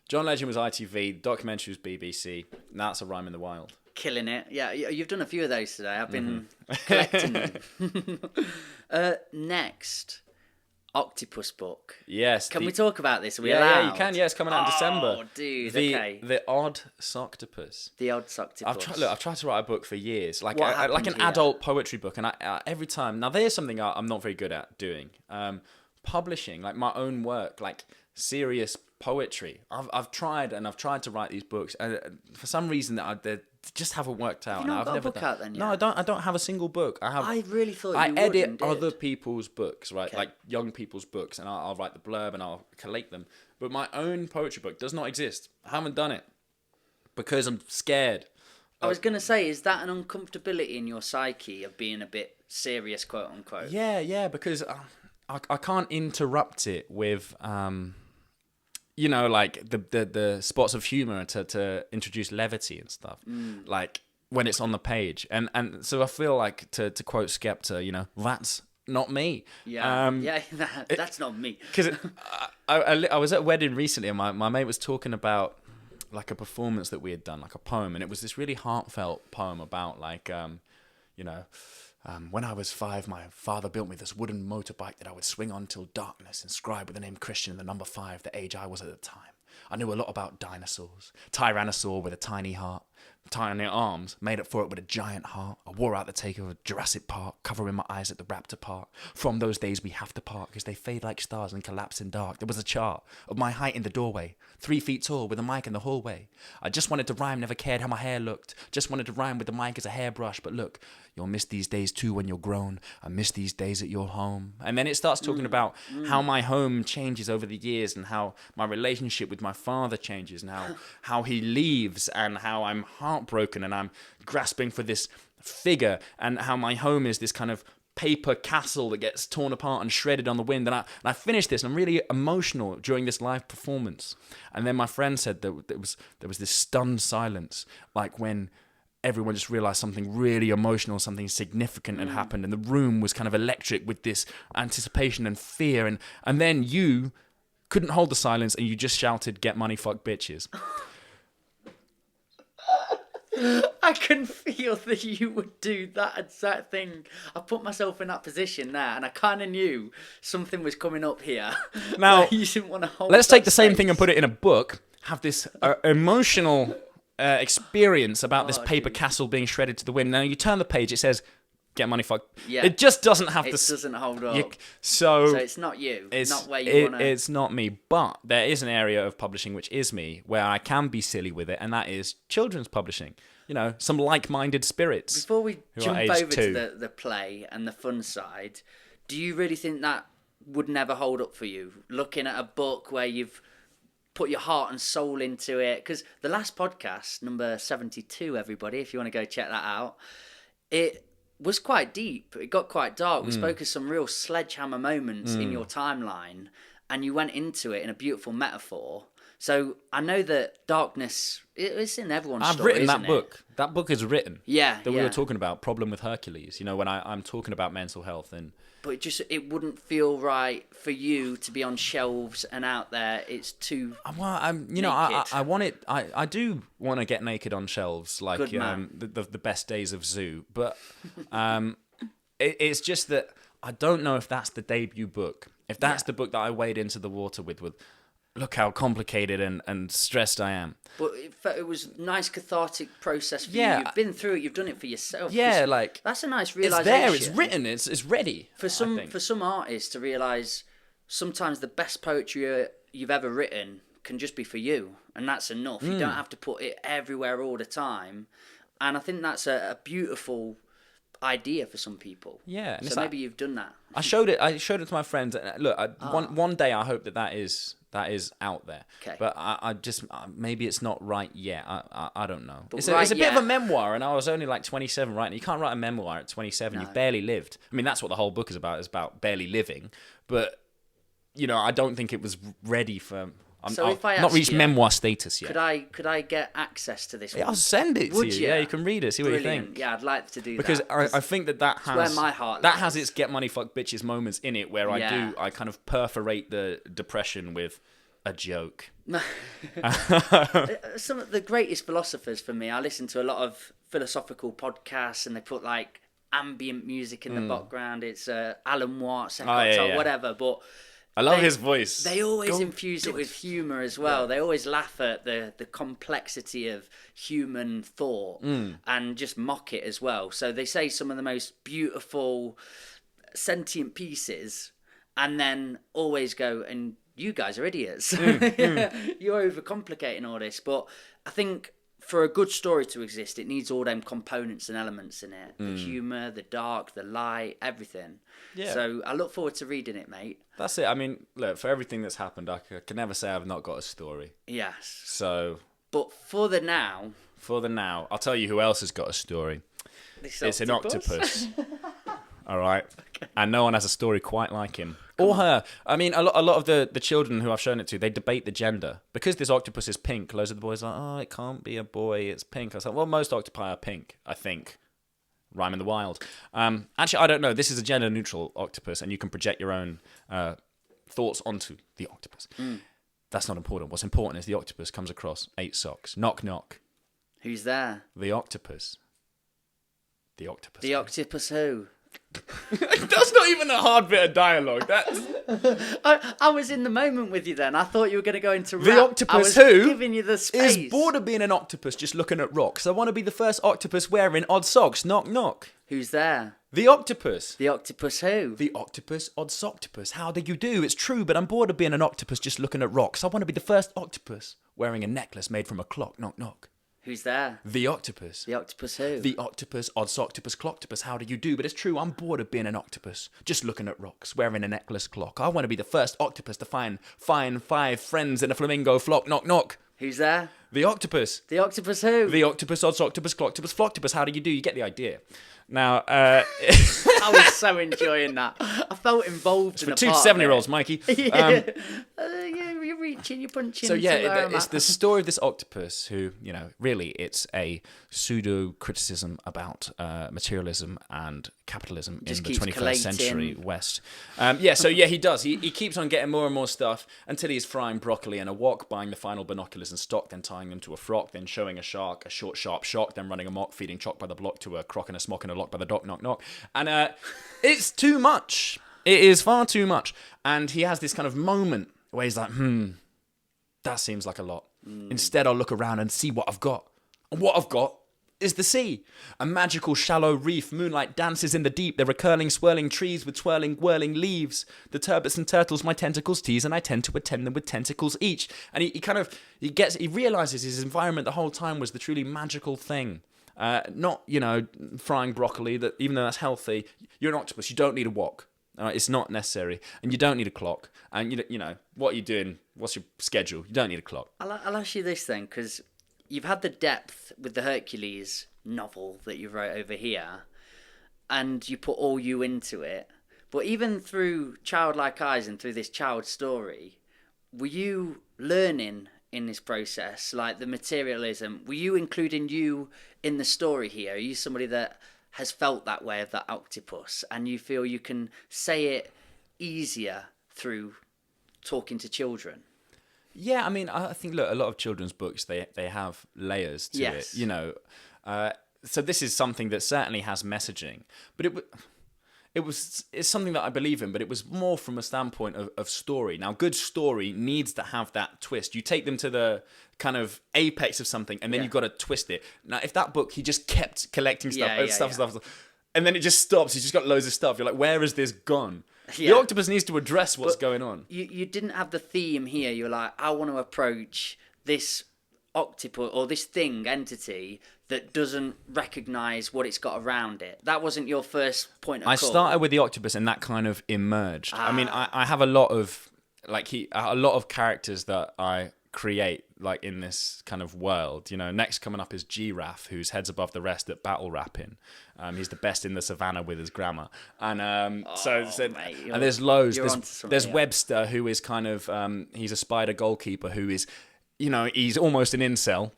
John Legend was ITV. Documentary was BBC. Now it's a rhyme in the wild. Killing it. Yeah, you've done a few of those today. I've been collecting them. Next, Octopus book. Yes. Can we talk about this? Are we allowed? allowed? Yeah, you can. Yeah, it's coming out in December. Oh, dude. Okay. The ODDSOCKTOPUS. The ODDSOCKTOPUS. I've tried to write a book for years, like What like an happened here? adult poetry book, and every time. Now there's something I'm not very good at doing. Publishing like my own work, like serious poetry. I've tried to write these books, and for some reason they just haven't worked out. Have you not and got a I've never book done. out then yet? No, I don't have a single book. I really thought I you edit would and other did. people's books, right? Okay. Like young people's books, and I'll write the blurb and I'll collate them. But my own poetry book does not exist. I haven't done it because I'm scared. I was going to say, is that an uncomfortability in your psyche of being a bit serious, quote unquote? Yeah, because I can't interrupt it with like the spots of humor to introduce levity and stuff, like when it's on the page, and so I feel like to quote Skepta, that's not me. That's not me. Because I was at a wedding recently, and my mate was talking about like a performance that we had done, like a poem, and it was this really heartfelt poem about like when I was 5, my father built me this wooden motorbike that I would swing on till darkness, inscribed with the name Christian and the number 5, the age I was at the time. I knew a lot about dinosaurs. Tyrannosaur with a tiny heart, tiny arms, made up for it with a giant heart. I wore out the take of Jurassic Park, covering my eyes at the Raptor Park. From those days we have to part, because they fade like stars and collapse in dark. There was a chart of my height in the doorway, 3 feet tall with a mic in the hallway. I just wanted to rhyme, never cared how my hair looked. Just wanted to rhyme with the mic as a hairbrush. But look, you'll miss these days too when you're grown. I miss these days at your home. And then it starts talking about how my home changes over the years, and how my relationship with my father changes, and how he leaves, and how I'm heartbroken and I'm grasping for this figure, and how my home is this kind of paper castle that gets torn apart and shredded on the wind. And I finished this, and I'm really emotional during this live performance. And then my friend said that there was this stunned silence, like when everyone just realized something really emotional, something significant had happened, and the room was kind of electric with this anticipation and fear, and then you couldn't hold the silence, and you just shouted, "Get money, fuck bitches." I can feel that you would do that exact thing. I put myself in that position there, and I kind of knew something was coming up here. Now, you didn't want to hold. let's that take the same space. thing and put it in a book, have this emotional experience about this paper castle being shredded to the wind. Now you turn the page, it says, "Get money, fuck." Yeah. It just doesn't have It the... doesn't hold up. So it's not you. It's not where you want to. It's not me, but there is an area of publishing which is me, where I can be silly with it, and that is children's publishing. Some like-minded spirits. Before we who are jump aged over 2. to the play and the fun side, do you really think that would never hold up for you? Looking at a book where you've put your heart and soul into it. Because the last podcast, number 72, everybody, if you want to go check that out, it was quite deep. It got quite dark. We spoke of some real sledgehammer moments in your timeline, and you went into it in a beautiful metaphor. So I know that darkness, it's in everyone's I've story, written that isn't book. That book is written. Yeah, That we were talking about, Problem with Hercules. You know, when I'm talking about mental health and... But it wouldn't feel right for you to be on shelves and out there. It's too Well, I want it. I do want to get naked on shelves, like the best days of Zoo. But it's just that I don't know if that's the debut book. If that's the book that I wade into the water with look how complicated and stressed I am. But it was a nice cathartic process for you. You've been through it. You've done it for yourself. Yeah, like that's a nice realization. It's there. It's written. It's ready. For some artists to realize sometimes the best poetry you've ever written can just be for you, and that's enough. You don't have to put it everywhere all the time. And I think that's a beautiful idea for some people. Yeah. And so maybe you've done that. I showed it to my friends. Look, one day I hope that is out there. Okay. But I just maybe it's not right yet. I don't know. But It's a bit of a memoir, and I was only like 27, right? And you can't write a memoir at 27. No. You've barely lived. I mean, that's what the whole book is about. It's about barely living. But I don't think it was ready for. So if I not asked reached you, memoir status yet. Could I get access to this? I'll send it to you. Yeah, you can read it. See Brilliant. what you think. Yeah, I'd like to do because that. I think that has where my heart that lies. has its get money fuck bitches moments in it where I kind of perforate the depression with a joke. Some of the greatest philosophers for me, I listen to a lot of philosophical podcasts, and they put like ambient music in the background. It's Alan Watts, whatever. But I love his voice. They always infuse it with humour as well. Yeah. They always laugh at the complexity of human thought and just mock it as well. So they say some of the most beautiful, sentient pieces, and then always go, and you guys are idiots. You're overcomplicating all this. But I think for a good story to exist, it needs all them components and elements in it. The humour, the dark, the light, everything. Yeah. So I look forward to reading it, mate. That's it. I mean, look, for everything that's happened, I can never say I've not got a story. Yes. So... But for the now... I'll tell you who else has got a story. It's an octopus. All right? Okay. And no one has a story quite like him. Or her. I mean, a lot of the children who I've shown it to, they debate the gender. Because this octopus is pink, loads of the boys are like, oh, it can't be a boy, it's pink. I was like, well, most octopi are pink, I think. Rhyme in the wild. Actually, I don't know. This is a gender-neutral octopus, and you can project your own thoughts onto the octopus. That's not important. What's important is the octopus comes across 8 socks. Knock, knock. Who's there? The octopus. The octopus. The octopus who? That's not even a hard bit of dialogue. That's... I was in the moment with you then. I thought you were going to go into rap. The octopus I was who giving you the space. Is bored of being an octopus just looking at rocks. I want to be the first octopus wearing odd socks. Knock, knock. Who's there? The octopus. The octopus who? The octopus ODDSOCKTOPUS. How do you do? It's true, but I'm bored of being an octopus just looking at rocks. I want to be the first octopus wearing a necklace made from a clock. Knock, knock. Who's there? The octopus. The octopus who? The octopus ODDSOCKTOPUS clocktopus. How do you do? But it's true, I'm bored of being an octopus just looking at rocks wearing a necklace clock. I want to be the first octopus to find 5 friends in a flamingo flock. Knock, knock. Who's there? The octopus. The octopus who? The octopus ODDSOCKTOPUS clocktopus flocktopus. How do you do? You get the idea. Now, I was so enjoying that. I felt involved in for a 2 part 7-year-olds, Mikey. You're reaching, you're punching. So yeah, it's the story of this octopus who, really it's a pseudo criticism about materialism and capitalism Just in the keeps 21st collating. century West. He does. He keeps on getting more and more stuff until he's frying broccoli in a wok, buying the final binoculars and stock, then tying them to a frock, then showing a shark, a short, sharp shock, then running amok, feeding chalk by the block to a croc and a smock and a lock by the dock, knock, knock. And it's too much. It is far too much. And he has this kind of moment where he's like, that seems like a lot. Instead, I'll look around and see what I've got. And what I've got is the sea. A magical shallow reef. Moonlight dances in the deep. There are curling, swirling trees with twirling, whirling leaves. The turbits and turtles my tentacles tease, and I tend to attend them with tentacles each. And he realizes his environment the whole time was the truly magical thing. Not, frying broccoli, that even though that's healthy, you're an octopus, you don't need a wok. It's not necessary, and you don't need a clock. And you know what you're doing. What's your schedule? You don't need a clock. I'll ask you this then, because you've had the depth with the Hercules novel that you wrote over here, and you put all you into it. But even through childlike eyes and through this child story, were you learning in this process, like the materialism? Were you including you in the story here? Are you somebody that has felt that way of that octopus, and you feel you can say it easier through talking to children? Yeah, I mean, I think, look, a lot of children's books, they have layers to Yes. it, you know. So this is something that certainly has messaging, but it's something that I believe in, but it was more from a standpoint of story. Now, good story needs to have that twist. You take them to the kind of apex of something, and then you've got to twist it. Now, if that book, he just kept collecting stuff, and then it just stops, he's just got loads of stuff. You're like, where has this gone? The octopus needs to address what's going on. You didn't have the theme here. You're like, I want to approach this octopus or this entity that doesn't recognise what it's got around it. That wasn't your first point of call. I started with the octopus, and that kind of emerged. I mean, I have a lot of characters that I create like in this kind of world. You know, next coming up is Giraffe, who's heads above the rest at battle rapping. He's the best in the savannah with his grammar, and mate, and there's loads. There's here. Webster, who is kind of he's a spider goalkeeper who is, you know, he's almost an incel.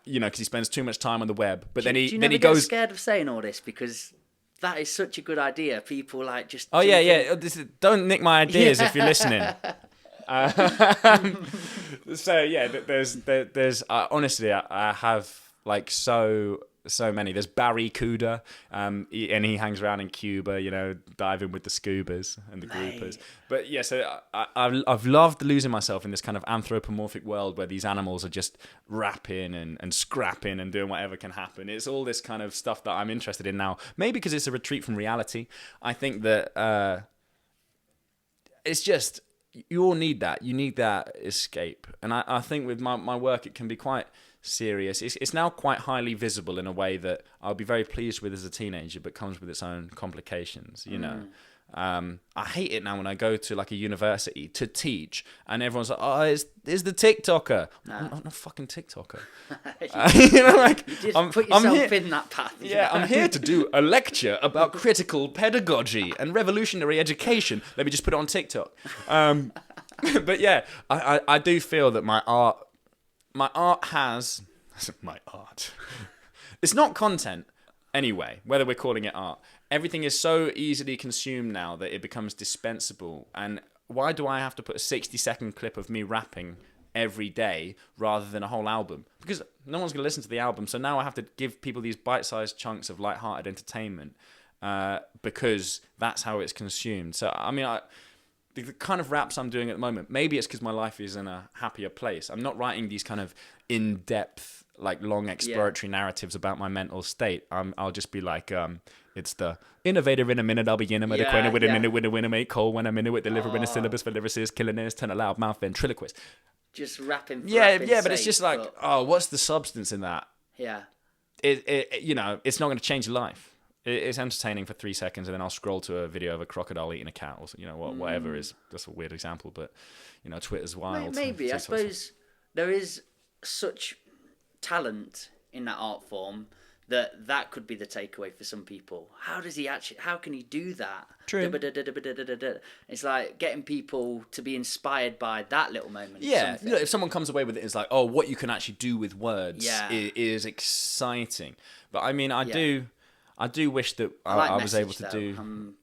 You know, because he spends too much time on the web. But then he get goes scared of saying all this, because that is such a good idea. People like just. Oh yeah. Don't nick my ideas if you're listening. So yeah, there's honestly, I have like so many. There's Barry Cuda, and he hangs around in Cuba, you know, diving with the scubas and the groupers. But yeah, so I've loved losing myself in this kind of anthropomorphic world where these animals are just rapping and scrapping and doing whatever can happen. It's all this kind of stuff that I'm interested in now. Maybe because it's a retreat from reality. I think that it's just, you all need that. You need that escape. And I think with my work, it can be quite serious. It's now quite highly visible in a way that I'll be very pleased with as a teenager, but comes with its own complications, you know. I hate it now when I go to like a university to teach, and everyone's like, "Oh, it's the TikToker." I'm not a fucking TikToker. You know, like you just put yourself in that path. Yeah, I'm here to do a lecture about critical pedagogy and revolutionary education. Let me just put it on TikTok. But yeah, I do feel that my art has my art. It's not content anyway, whether we're calling it art. Everything is so easily consumed now that it becomes dispensable. And why do I have to put a 60-second clip of me rapping every day rather than a whole album? Because no one's going to listen to the album. So now I have to give people these bite-sized chunks of light-hearted entertainment because that's how it's consumed. So, I mean, the kind of raps I'm doing at the moment, maybe it's because my life is in a happier place. I'm not writing these kind of in-depth, like long exploratory narratives about my mental state. I'll just be like, it's the innovator in a minute, I'll begin with a quenner with a minute, winner, make call when I'm in it with delivering a syllabus for lyricists, killing ears, turn a loud mouth ventriloquist. Just rapping. Yeah, but it's just like, what's the substance in that? Yeah. It you know, it's not going to change your life. It's entertaining for 3 seconds, and then I'll scroll to a video of a crocodile eating a cat, or you know, whatever is. That's a weird example, but you know, Twitter's wild. Maybe I suppose there is such talent in that art form that could be the takeaway for some people. How can he do that? True. It's like getting people to be inspired by that little moment. Yeah, you know, if someone comes away with it, it's like, oh, what you can actually do with words is exciting. But I mean, I do wish that I was able to do. I'm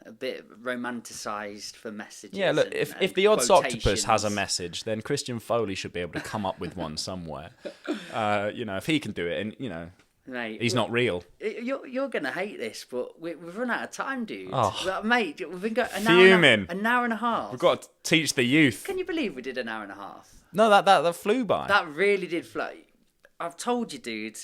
a bit romanticised for messages. Yeah, look, if the ODDSOCKTOPUS has a message, then Christian Foley should be able to come up with one somewhere. You know, if he can do it, and you know, mate, he's not real. You're gonna hate this, but we've run out of time, dude. Oh. Mate, we've been going an hour and a half. We've got to teach the youth. Can you believe we did an hour and a half? No, that flew by. That really did fly. I've told you, dude.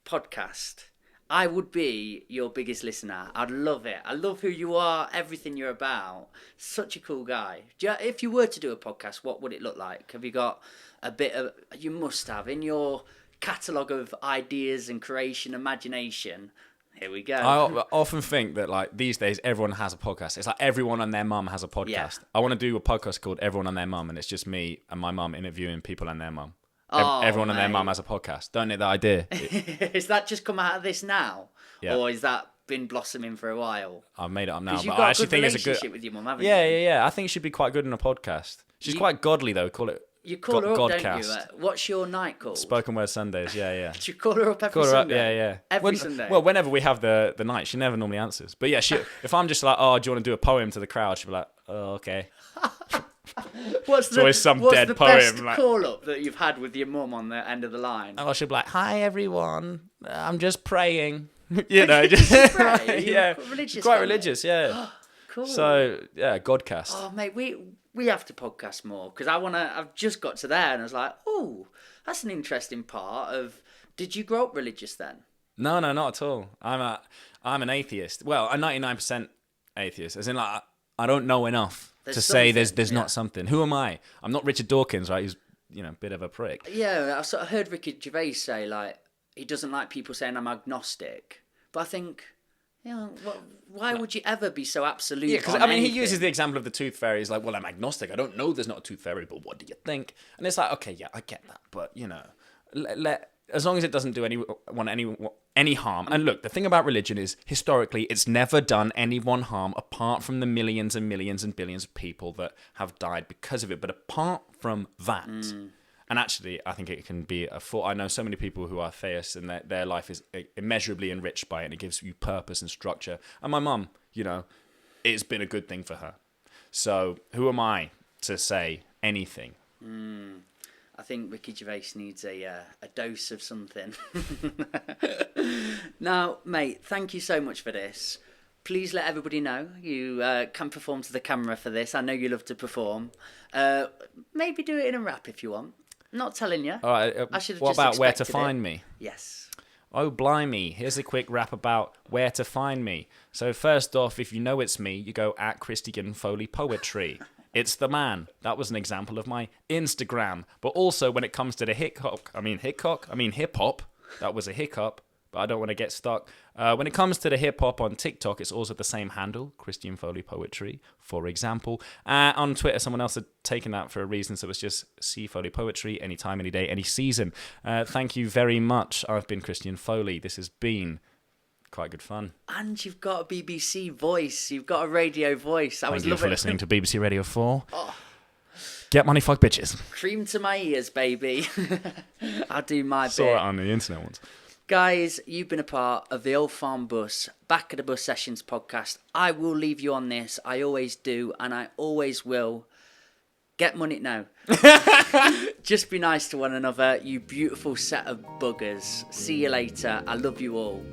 Podcast. I would be your biggest listener. I'd love it. I love who you are, everything you're about. Such a cool guy. If you were to do a podcast, what would it look like? Have you got a bit of... You must have. In your catalogue of ideas and creation, imagination, Here we go. I often think that like these days everyone has a podcast. It's like everyone and their mum has a podcast. Yeah. I want to do a podcast called Everyone and Their Mum, and it's just me and my mum interviewing people and their mum. Oh, Everyone and their mate. mum has a podcast. Don't need that idea. Is that just come out of this now? Yeah. Or is that been blossoming for a while? I've made it up now, Because but you've I got a actually good think it's a relationship good. with your mum, haven't Yeah, you? yeah, yeah. I think she'd be quite good in a podcast. She's quite godly though. Call it. You call her up, don't you? Godcast. What's your night called? Spoken Word Sundaes. Yeah, yeah. Do you call her up every Call her up, Sunday? yeah, yeah. Every Sunday? Well, whenever we have the night, she never normally answers. But yeah, if I'm just like, oh, do you want to do a poem to the crowd? She'll be like, oh, okay. What's always some dead the poem, best like- call-up that you've had with your mum on the end of the line? Oh, she'll be like, hi, everyone. I'm just praying. You know, just Pray? Are you yeah, religious quite on it? religious, yeah. Cool. So yeah, Godcast. Oh, mate, we have to podcast more because I've just got to there and I was like, oh, that's an interesting part of. Did you grow up religious then? No, not at all. I'm an atheist. Well, a 99% atheist. As in, like, I don't know enough to say there's something, not something. Who am I? I'm not Richard Dawkins, right? Who's a bit of a prick. Yeah, I sort of heard Ricky Gervais say like he doesn't like people saying I'm agnostic, but I think. Why would you ever be so absolute? Yeah, because on I mean, he anything? uses the example of the tooth fairy. He's like, well, I'm agnostic. I don't know there's not a tooth fairy, but what do you think? And it's like, okay, yeah, I get that, but as long as it doesn't do any harm. And look, the thing about religion is historically, it's never done anyone harm apart from the millions and millions and billions of people that have died because of it. But apart from that. And actually, I think it can be I know so many people who are theists and their life is immeasurably enriched by it and it gives you purpose and structure. And my mum, it's been a good thing for her. So who am I to say anything? I think Ricky Gervais needs a dose of something. Now, mate, thank you so much for this. Please let everybody know you can perform to the camera for this. I know you love to perform. Maybe do it in a rap if you want. Not telling you. All right. I should have what just about where to expected find it. me? Yes. Oh, blimey. Here's a quick rap about where to find me. So first off, if you know it's me, you go at Christian Foley Poetry. It's the man. That was an example of my Instagram. But also when it comes to the hip hop, that was a hiccup, but I don't want to get stuck. When it comes to the hip hop on TikTok, it's also the same handle, Christian Foley Poetry, for example. On Twitter, someone else had taken that for a reason, so it's just C Foley Poetry, anytime, any day, any season. Thank you very much. I've been Christian Foley. This has been quite good fun. And you've got a BBC voice. You've got a radio voice. Thank you for listening to BBC Radio 4. Oh. Get money, fuck bitches. Cream to my ears, baby. I'll do my bit. Saw it on the internet once. Guys, you've been a part of the Old Farm Bus, Back of the Bus Sessions podcast. I will leave you on this. I always do, and I always will. Get money now. Just be nice to one another, you beautiful set of buggers. See you later. I love you all.